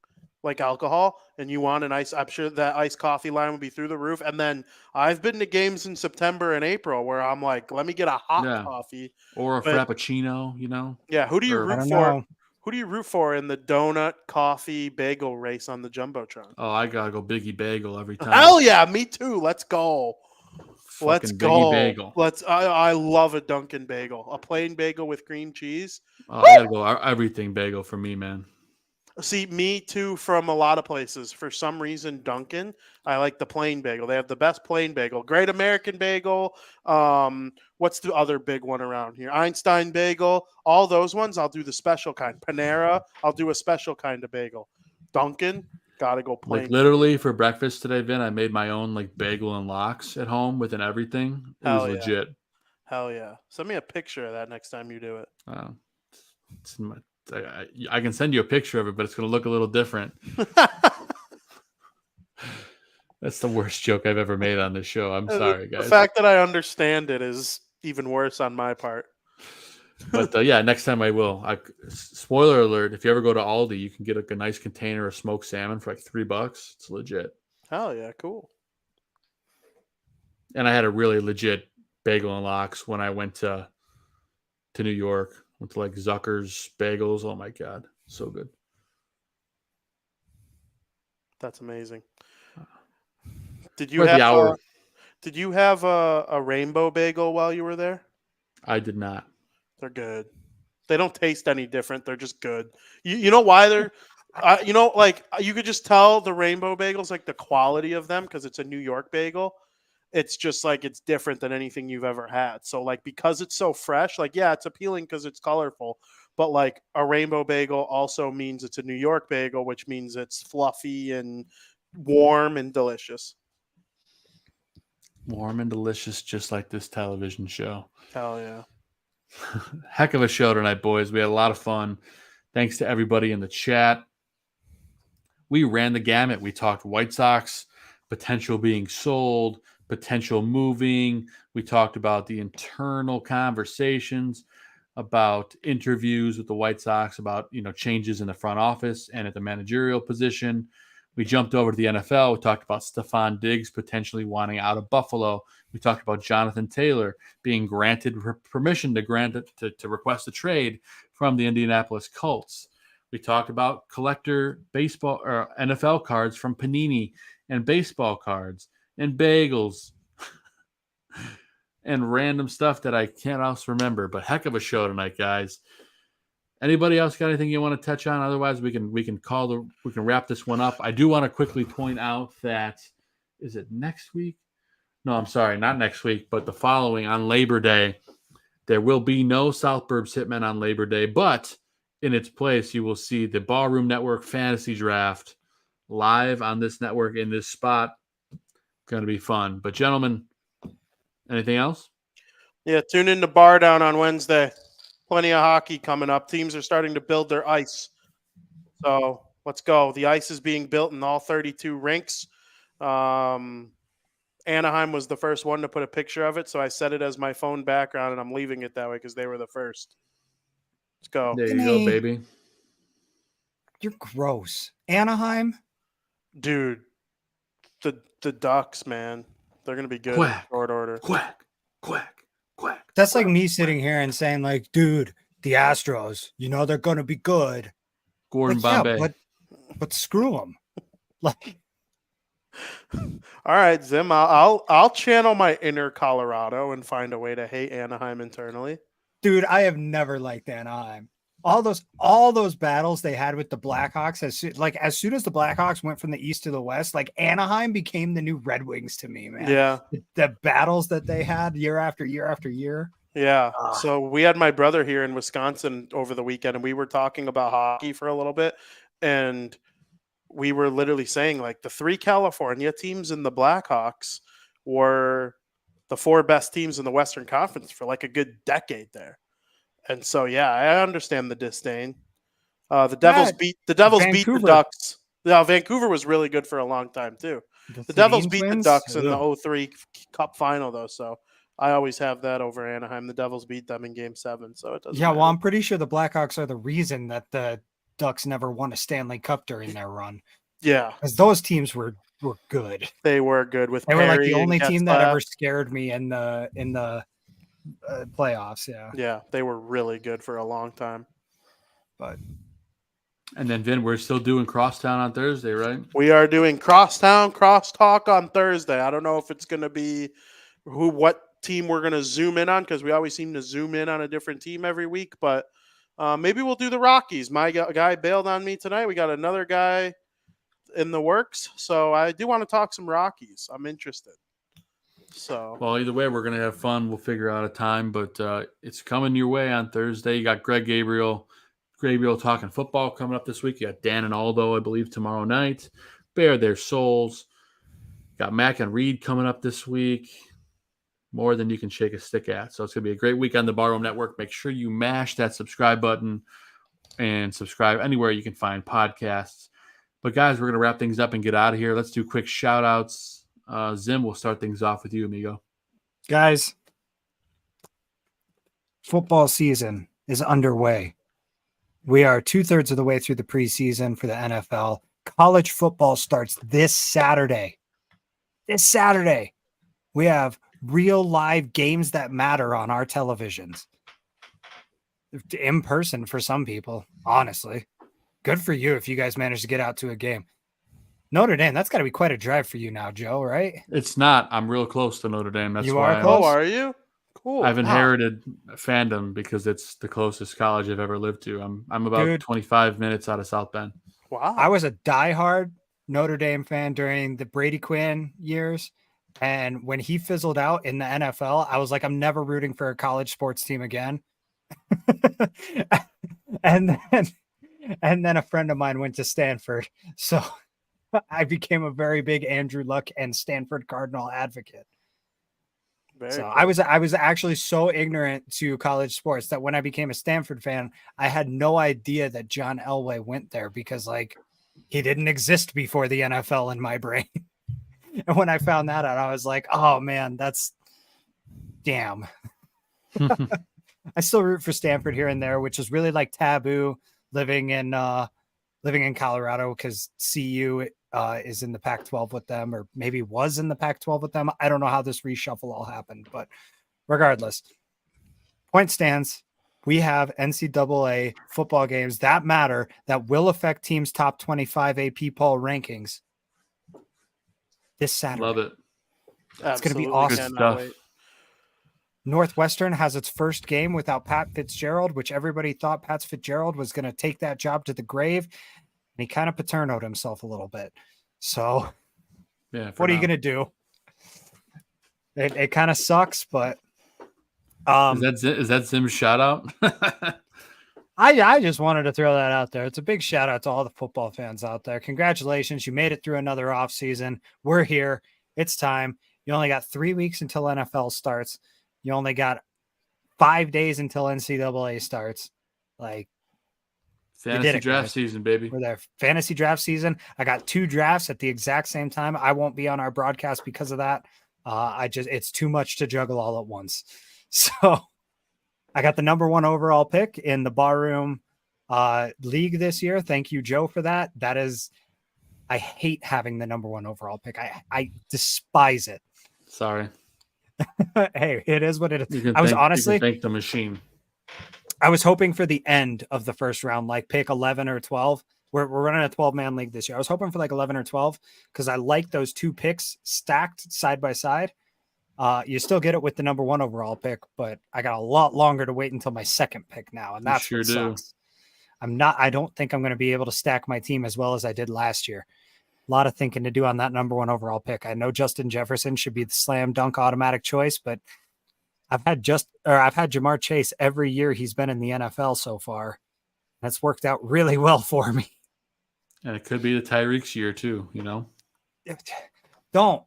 like alcohol and you want an ice, I'm sure that iced coffee line would be through the roof. And then I've been to games in September and April where I'm like, let me get a hot Yeah. coffee. Or a But- frappuccino, you know? Yeah. Who do you Or- I root don't for? know. Who do you root for in the donut, coffee, bagel race on the Jumbotron? Oh, I gotta go Biggie Bagel every time. Hell yeah, me too. Let's go. Let's Fucking go. Biggie Bagel. I love a Dunkin' bagel. A plain bagel with cream cheese. Oh, I gotta go everything bagel for me, man. See, me too from a lot of places. For some reason, Dunkin', I like the plain bagel. They have the best plain bagel. Great American Bagel. What's the other big one around here? Einstein Bagel. All those ones, I'll do the special kind. Panera, I'll do a special kind of bagel. Dunkin', gotta go plain. Like literally for breakfast today, Vin, I made my own like bagel and lox at home with everything. It was Hell yeah. legit. Hell yeah. Send me a picture of that next time you do it. It's I can send you a picture of it, but it's going to look a little different. That's the worst joke I've ever made on this show. I'm sorry, guys. The fact that I understand it is even worse on my part. But yeah, next time I will. Spoiler alert: if you ever go to Aldi, you can get a nice container of smoked salmon for like $3. It's legit. Hell yeah, cool. And I had a really legit bagel and lox when I went to New York. Went to like Zucker's Bagels. Oh my god, so good. That's amazing. Did you have a rainbow bagel while you were there? I did not. They're good. They don't taste any different. They're just good. You know why they're, like you could just tell the rainbow bagels, like the quality of them, because it's a New York bagel. It's just like it's different than anything you've ever had. So like because it's so fresh, like yeah, it's appealing because it's colorful. But like a rainbow bagel also means it's a New York bagel, which means it's fluffy and warm and delicious. Warm and delicious, just like this television show. Hell yeah. Heck of a show tonight, boys. We had a lot of fun. Thanks to everybody in the chat. We ran the gamut. We talked White Sox, potential being sold, potential moving. We talked about the internal conversations, about interviews with the White Sox, about changes in the front office and at the managerial position. We jumped over to the NFL. We talked about Stephon Diggs potentially wanting out of Buffalo. We talked about Jonathan Taylor being granted permission to request a trade from the Indianapolis Colts. We talked about collector baseball or NFL cards from Panini and baseball cards and bagels and random stuff that I can't else remember. But heck of a show tonight, guys. Anybody else got anything you want to touch on? Otherwise, we can wrap this one up. I do want to quickly point out that is it next week? No, I'm sorry, not next week, but the following on Labor Day. There will be no South Burbs Hitmen on Labor Day, but in its place, you will see the Ballroom Network Fantasy Draft live on this network in this spot. Going to be fun. But gentlemen, anything else? Yeah, tune in to Bar Down on Wednesday. Plenty of hockey coming up. Teams are starting to build their ice. So let's go. The ice is being built in all 32 rinks. Anaheim was the first one to put a picture of it, so I set it as my phone background, and I'm leaving it that way because they were the first. Let's go. There you go, baby. You're gross. Anaheim? Dude, the Ducks, man. They're going to be good Quack. in short order. Quack, quack, quack. That's like me sitting here and saying, like, dude, the Astros, they're going to be good. Gordon Like, Bombay. yeah, but screw them. Like, All right, Zim, I'll channel my inner Colorado and find a way to hate Anaheim internally. dude, I have never liked Anaheim. All those battles they had with the Blackhawks, as soon as the Blackhawks went from the east to the west, like Anaheim became the new Red Wings to me, man. Yeah. The battles that they had year after year after year. Yeah. So we had my brother here in Wisconsin over the weekend, and we were talking about hockey for a little bit. And we were literally saying, like, the three California teams and the Blackhawks were the four best teams in the Western Conference for like a good decade there. And so, yeah, I understand the disdain. The Devils beat the Ducks. Yeah, Vancouver was really good for a long time too. The Devils beat the Ducks in the 03 Cup final, though. So I always have that over Anaheim. The Devils beat them in Game 7, so it doesn't. Yeah, matter. well, I'm pretty sure the Blackhawks are the reason that the Ducks never won a Stanley Cup during their run. Yeah, because those teams were good. They were good with. They were like the Perry only and team Getzlaff. that ever scared me in the playoffs. Yeah. Yeah, they were really good for a long time. And then, Vin, we're still doing Crosstown on Thursday, right? We are doing Crosstown Crosstalk on Thursday. I don't know if it's going to be what team we're going to zoom in on, because we always seem to zoom in on a different team every week. But maybe we'll do the Rockies. My guy bailed on me tonight. We got another guy in the works. So I do want to talk some Rockies. I'm interested. So, well, either way, we're going to have fun. We'll figure out a time, but it's coming your way on Thursday. You got Gabriel talking football coming up this week. You got Dan and Aldo, I believe, tomorrow night. Bare their souls. Got Mac and Reed coming up this week. More than you can shake a stick at. So it's going to be a great week on the Barroom Network. Make sure you mash that subscribe button and subscribe anywhere you can find podcasts. But, guys, we're going to wrap things up and get out of here. Let's do quick shout-outs. Zim, we'll start things off with you, amigo. Guys, football season is underway. We are 2/3 of the way through the preseason for the NFL. College football starts this Saturday. This Saturday, we have real live games that matter on our televisions. In person for some people, honestly. Good for you if you guys managed to get out to a game. Notre Dame, that's got to be quite a drive for you now, Joe, right? It's not. I'm real close to Notre Dame. That's You why are close? Oh, are you? Cool. I've inherited fandom because it's the closest college I've ever lived to. I'm about Dude. 25 minutes out of South Bend. Wow. I was a diehard Notre Dame fan during the Brady Quinn years. And when he fizzled out in the NFL, I was like, I'm never rooting for a college sports team again. and then a friend of mine went to Stanford. So I became a very big Andrew Luck and Stanford Cardinal advocate. Very So cool. I was actually so ignorant to college sports that when I became a Stanford fan, I had no idea that John Elway went there because like he didn't exist before the NFL in my brain. And when I found that out, I was like, oh man, that's damn. I still root for Stanford here and there, which is really like taboo living in Colorado because CU is in the Pac-12 with them, or maybe was in the Pac-12 with them. I don't know how this reshuffle all happened, but regardless, point stands. We have NCAA football games that matter that will affect teams' top 25 AP poll rankings this Saturday. Love it. It's going to be Absolutely awesome. Good cannot stuff. wait. Northwestern has its first game without Pat Fitzgerald, which everybody thought Pat Fitzgerald was going to take that job to the grave. And he kind of paternoed himself a little bit. So Yeah. what are you going to do? It kind of sucks, but Is that Zim's shout out? I just wanted to throw that out there. It's a big shout out to all the football fans out there. Congratulations. You made it through another off season. We're here. It's time. You only got 3 weeks until NFL starts. You only got 5 days until NCAA starts. Like, Fantasy draft guys. season, baby. We're there. Fantasy draft season. I got 2 drafts at the exact same time. I won't be on our broadcast because of that. It's too much to juggle all at once. So I got the number 1 overall pick in the Barroom league this year. Thank you, Joe, for that. I hate having the number 1 overall pick. I despise it. Sorry. Hey, it is what it is. You can I was thank- honestly, you can thank the machine. I was hoping for the end of the first round, like pick 11 or 12. We're running a 12-man league this year. I was hoping for like 11 or 12 because I like those 2 picks stacked side by side. You still get it with the number 1 overall pick, but I got a lot longer to wait until my second pick now, and that's sure what do. sucks. I don't think I'm going to be able to stack my team as well as I did last year. A lot of thinking to do on that number 1 overall pick. I know Justin Jefferson should be the slam dunk automatic choice, but I've had Jamar Chase every year he's been in the NFL so far. That's worked out really well for me. And it could be the Tyreek's year too, you know. Don't.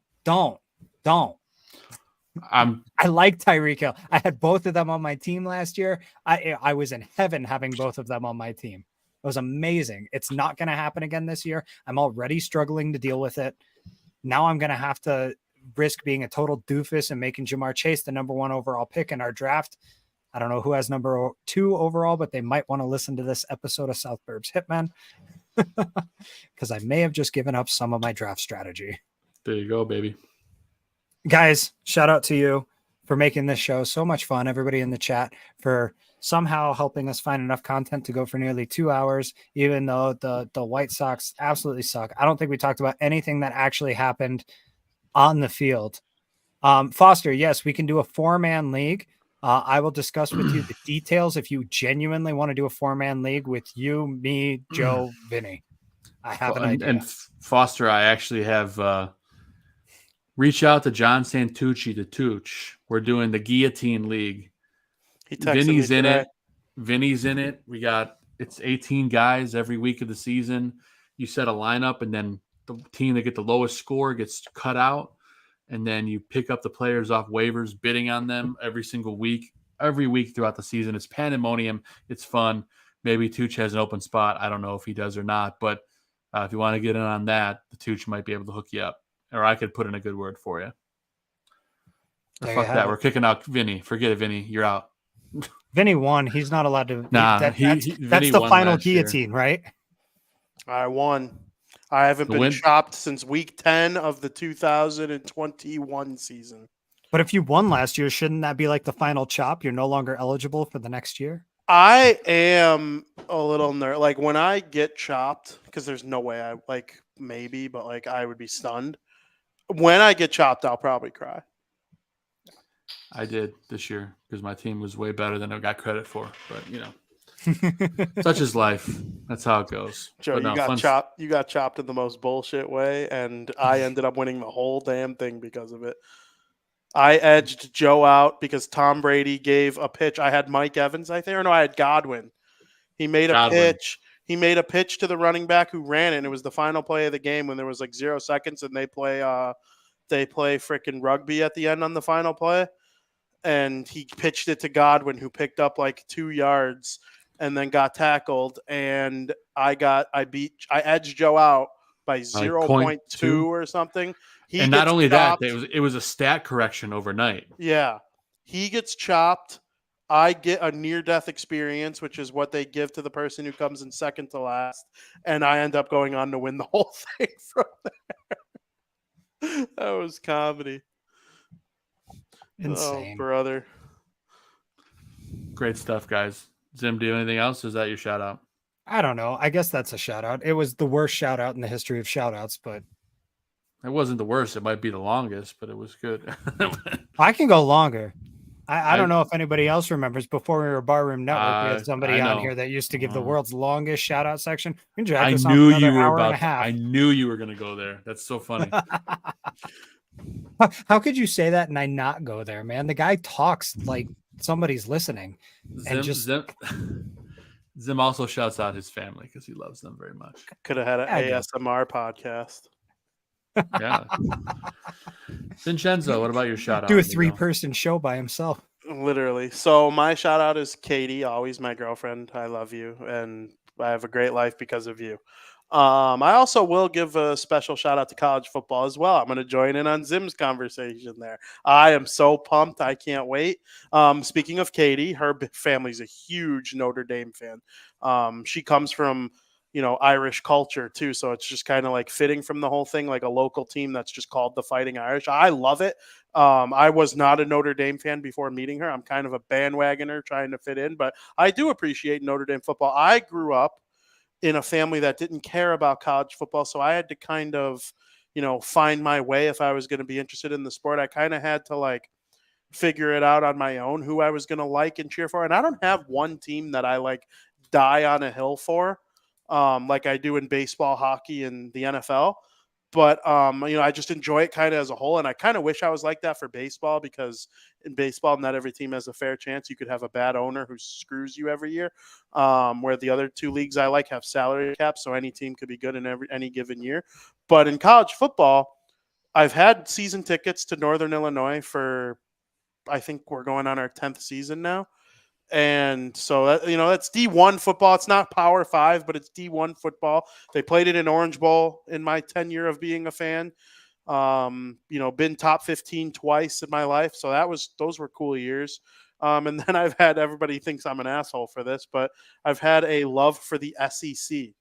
I'm I like Tyreek Hill. I had both of them on my team last year. I was in heaven having both of them on my team. It was amazing. It's not going to happen again this year. I'm already struggling to deal with it. Now I'm going to have to risk being a total doofus and making Jamar Chase the number 1 overall pick in our draft. I don't know who has number 2 overall, but they might want to listen to this episode of South Burbs Hitmen because I may have just given up some of my draft strategy. there you go, baby. Guys, shout out to you for making this show so much fun. Everybody in the chat for somehow helping us find enough content to go for nearly 2 hours, even though the White Sox absolutely suck. I don't think we talked about anything that actually happened on the field. Foster, yes, we can do a 4-man league. I will discuss with you the details if you genuinely want to do a 4-man league with you, me, Joe, Vinny. I have an idea. And Foster, I actually have reach out to John Santucci to Tooch. We're doing the Guillotine League. He texted Vinny's me in today. it. Vinny's in it. It's 18 guys every week of the season. You set a lineup, and then the team that get the lowest score gets cut out. And then you pick up the players off waivers, bidding on them every single week, every week throughout the season. It's pandemonium. It's fun. Maybe Tooch has an open spot. I don't know if he does or not, but if you want to get in on that, the Tooch might be able to hook you up, or I could put in a good word for you. Or There fuck you have that. it. We're kicking out Vinny. Forget it, Vinny. You're out. Vinny won. He's not allowed to. Nah, that's Vinny the won final last year. guillotine, right? I won. I haven't The been win- chopped since week 10 of the 2021 season. But if you won last year, shouldn't that be like the final chop? You're no longer eligible for the next year. I am a little nerd. Like when I get chopped, because there's no way I maybe, but like I would be stunned. When I get chopped, I'll probably cry. I did this year because my team was way better than I got credit for. But such is life. That's how it goes. Joe, But no, you got fun- chopped. You got chopped in the most bullshit way, and I ended up winning the whole damn thing because of it. I edged Joe out because Tom Brady gave a pitch. I had Mike Evans, I think, or no, I had Godwin. He made a pitch. He made a pitch to the running back who ran it, and it was the final play of the game when there was like 0 seconds, and they play freaking rugby at the end on the final play. And he pitched it to Godwin, who picked up like 2 yards and then got tackled. And I edged Joe out by 0.2 or something. And not only chopped. That, it was a stat correction overnight. Yeah. He gets chopped. I get a near-death experience, which is what they give to the person who comes in second to last. And I end up going on to win the whole thing from there. That was comedy. Insane. Oh, brother. Great stuff, guys. Zim, do you have anything else? Is that your shout out? I don't know. I guess that's a shout out. It was the worst shout out in the history of shout outs, but it wasn't the worst. It might be the longest, but it was good. I can go longer. I don't know if anybody else remembers. Before we were Barroom Network, we had somebody on here that used to give the world's longest shout out section. I knew you were about to. I knew you were going to go there. That's so funny. How could you say that and I not go there, man? The guy talks like somebody's listening. Zim also shouts out his family because he loves them very much. Could have had an ASMR podcast. Yeah. Vincenzo, what about your shout out? Do a 3-person show by himself. Literally. So my shout out is Katie, always my girlfriend. I love you, and I have a great life because of you. I also will give a special shout out to college football as well. I'm going to join in on Zim's conversation there. I am so pumped. I can't wait. Speaking of Katie, her family's a huge Notre Dame fan. She comes from, Irish culture too. So it's just kind of like fitting from the whole thing, like a local team that's just called the Fighting Irish. I love it. I was not a Notre Dame fan before meeting her. I'm kind of a bandwagoner trying to fit in, but I do appreciate Notre Dame football. I grew up in a family that didn't care about college football. So I had to kind of, find my way if I was going to be interested in the sport. I kind of had to figure it out on my own, who I was going to like and cheer for. And I don't have one team that I die on a hill for, like I do in baseball, hockey, and the NFL. But, I just enjoy it kind of as a whole. And I kind of wish I was like that for baseball, because in baseball, not every team has a fair chance. You could have a bad owner who screws you every year, where the other 2 leagues I like have salary caps. So any team could be good in any given year. But in college football, I've had season tickets to Northern Illinois for, I think we're going on our 10th season now. And so, that's D1 football. It's not Power 5, but it's D1 football. They played it in Orange Bowl in my tenure of being a fan. Been top 15 twice in my life. So those were cool years. And then I've had, everybody thinks I'm an asshole for this, but I've had a love for the SEC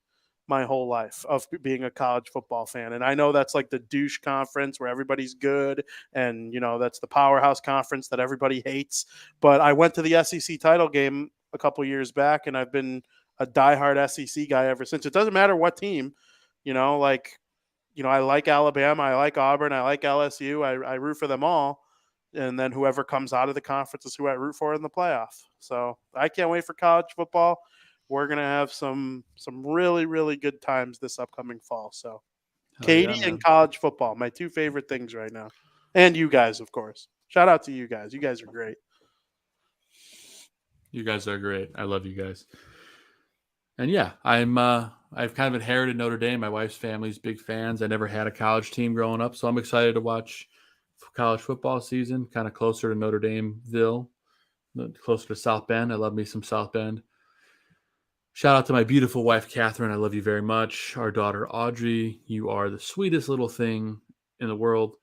my whole life of being a college football fan. And I know that's like the douche conference where everybody's good. And, that's the powerhouse conference that everybody hates. But I went to the SEC title game a couple years back, and I've been a diehard SEC guy ever since. It doesn't matter what team, I like Alabama, I like Auburn, I like LSU. I root for them all. And then whoever comes out of the conference is who I root for in the playoff. So I can't wait for college football. We're going to have some really, really good times this upcoming fall. So Katie and college football, my 2 favorite things right now. And you guys, of course. Shout out to you guys. You guys are great. You guys are great. I love you guys. And yeah, I've kind of inherited Notre Dame. My wife's family's big fans. I never had a college team growing up, so I'm excited to watch college football season, kind of closer to Notre Dameville, closer to South Bend. I love me some South Bend. Shout out to my beautiful wife, Catherine. I love you very much. Our daughter, Audrey. You are the sweetest little thing in the world.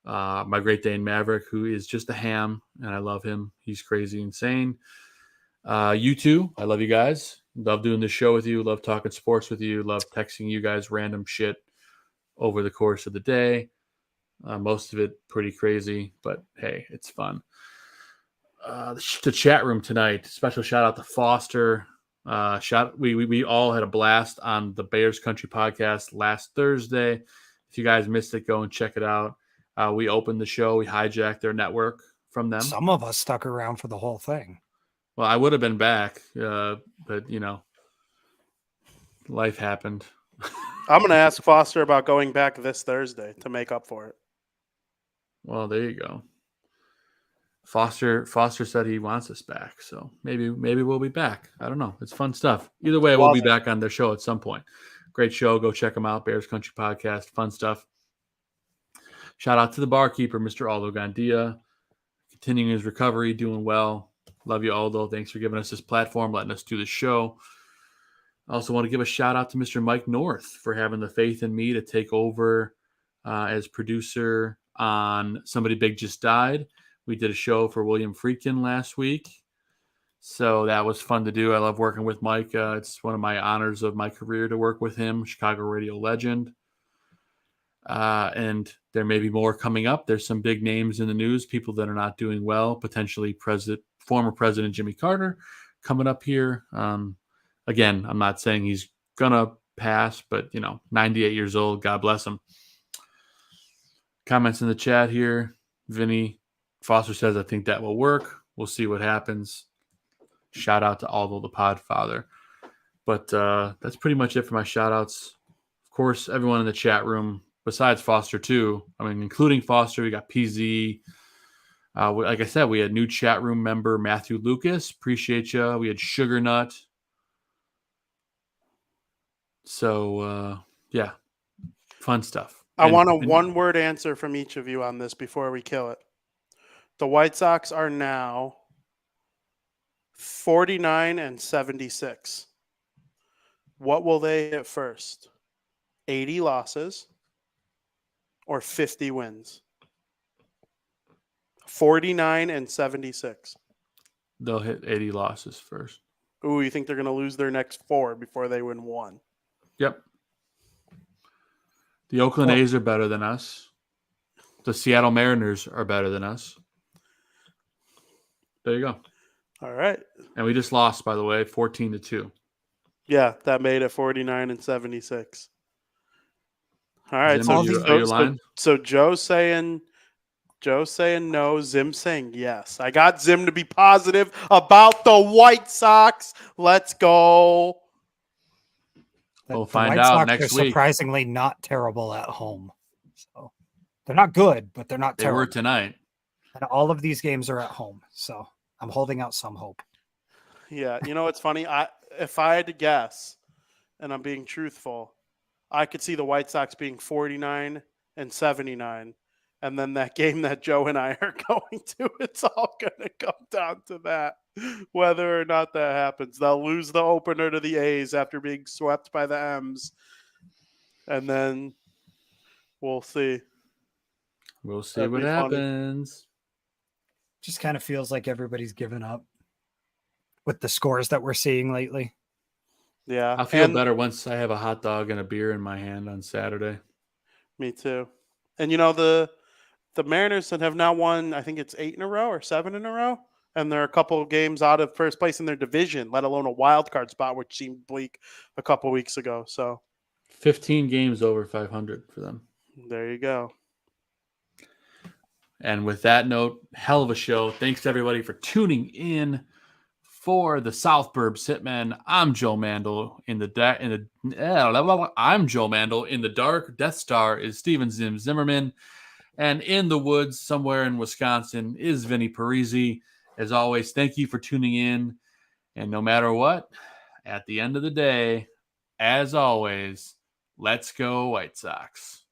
My Great Dane, Maverick, who is just a ham, and I love him. He's crazy insane. You too. I love you guys. Love doing this show with you. Love talking sports with you. Love texting you guys random shit over the course of the day. Most of it pretty crazy, but hey, it's fun. The chat room tonight. Special shout out to Foster. We all had a blast on the Bears Country podcast last Thursday. If you guys missed it, go and check it out. We opened the show. We hijacked their network from them. Some of us stuck around for the whole thing. Well, I would have been back, but life happened. I'm going to ask Foster about going back this Thursday to make up for it. Well, there you go. Foster said he wants us back, so maybe we'll be back. I don't know. It's fun stuff. Either way, we'll be back on their show at some point. Great show. Go check them out. Bears Country Podcast. Fun stuff. Shout out to the barkeeper, Mr. Aldo Gandia. Continuing his recovery, doing well. Love you, Aldo. Thanks for giving us this platform, letting us do the show. I also want to give a shout out to Mr. Mike North for having the faith in me to take over as producer on Somebody Big Just Died. We did a show for William Friedkin last week, so that was fun to do. I love working with Mike. It's one of my honors of my career to work with him, Chicago radio legend. And there may be more coming up. There's some big names in the news, people that are not doing well, potentially former President Jimmy Carter coming up here. Again, I'm not saying he's going to pass, but, 98 years old, God bless him. Comments in the chat here. Vinny Foster says, I think that will work. We'll see what happens. Shout out to Aldo the Podfather. But that's pretty much it for my shout outs. Of course, everyone in the chat room, besides Foster too, including Foster, we got PZ. Like I said, we had new chat room member Matthew Lucas. Appreciate you. We had Sugar Nut. So, yeah, fun stuff. I want a one-word answer from each of you on this before we kill it. The White Sox are now 49-76. What will they hit first? 80 losses or 50 wins? 49-76. They'll hit 80 losses first. Ooh, you think they're going to lose their next 4 before they win 1? Yep. The Oakland A's are better than us. The Seattle Mariners are better than us. There you go. All right. And we just lost, by the way, 14-2. Yeah, that made it 49-76. All right. Zim, are you lying? So Joe's saying no. Zim's saying yes. I got Zim to be positive about the White Sox. Let's go. We'll find out next week. Surprisingly not terrible at home. So they're not good, but they're not terrible. They were tonight. And all of these games are at home. So I'm holding out some hope. Yeah. You know, it's funny. If I had to guess, and I'm being truthful, I could see the White Sox being 49-79. And then that game that Joe and I are going to, it's all going to come down to that, whether or not that happens. They'll lose the opener to the A's after being swept by the M's. And then we'll see. We'll see what happens. Just kind of feels like everybody's given up with the scores that we're seeing lately. Yeah. I'll feel better once I have a hot dog and a beer in my hand on Saturday. Me too. And, the Mariners have now won, I think it's 8 in a row or 7 in a row. And they're a couple of games out of first place in their division, let alone a wild card spot, which seemed bleak a couple of weeks ago. So 15 games over 500 for them. There you go. And with that note, hell of a show. Thanks to everybody for tuning in for the South Burbs Hitmen. I'm Joe Mandel I'm Joe Mandel. In the dark, Death Star is Steven Zim Zimmerman. And in the woods, somewhere in Wisconsin, is Vinnie Parisi. As always, thank you for tuning in. And no matter what, at the end of the day, as always, let's go White Sox.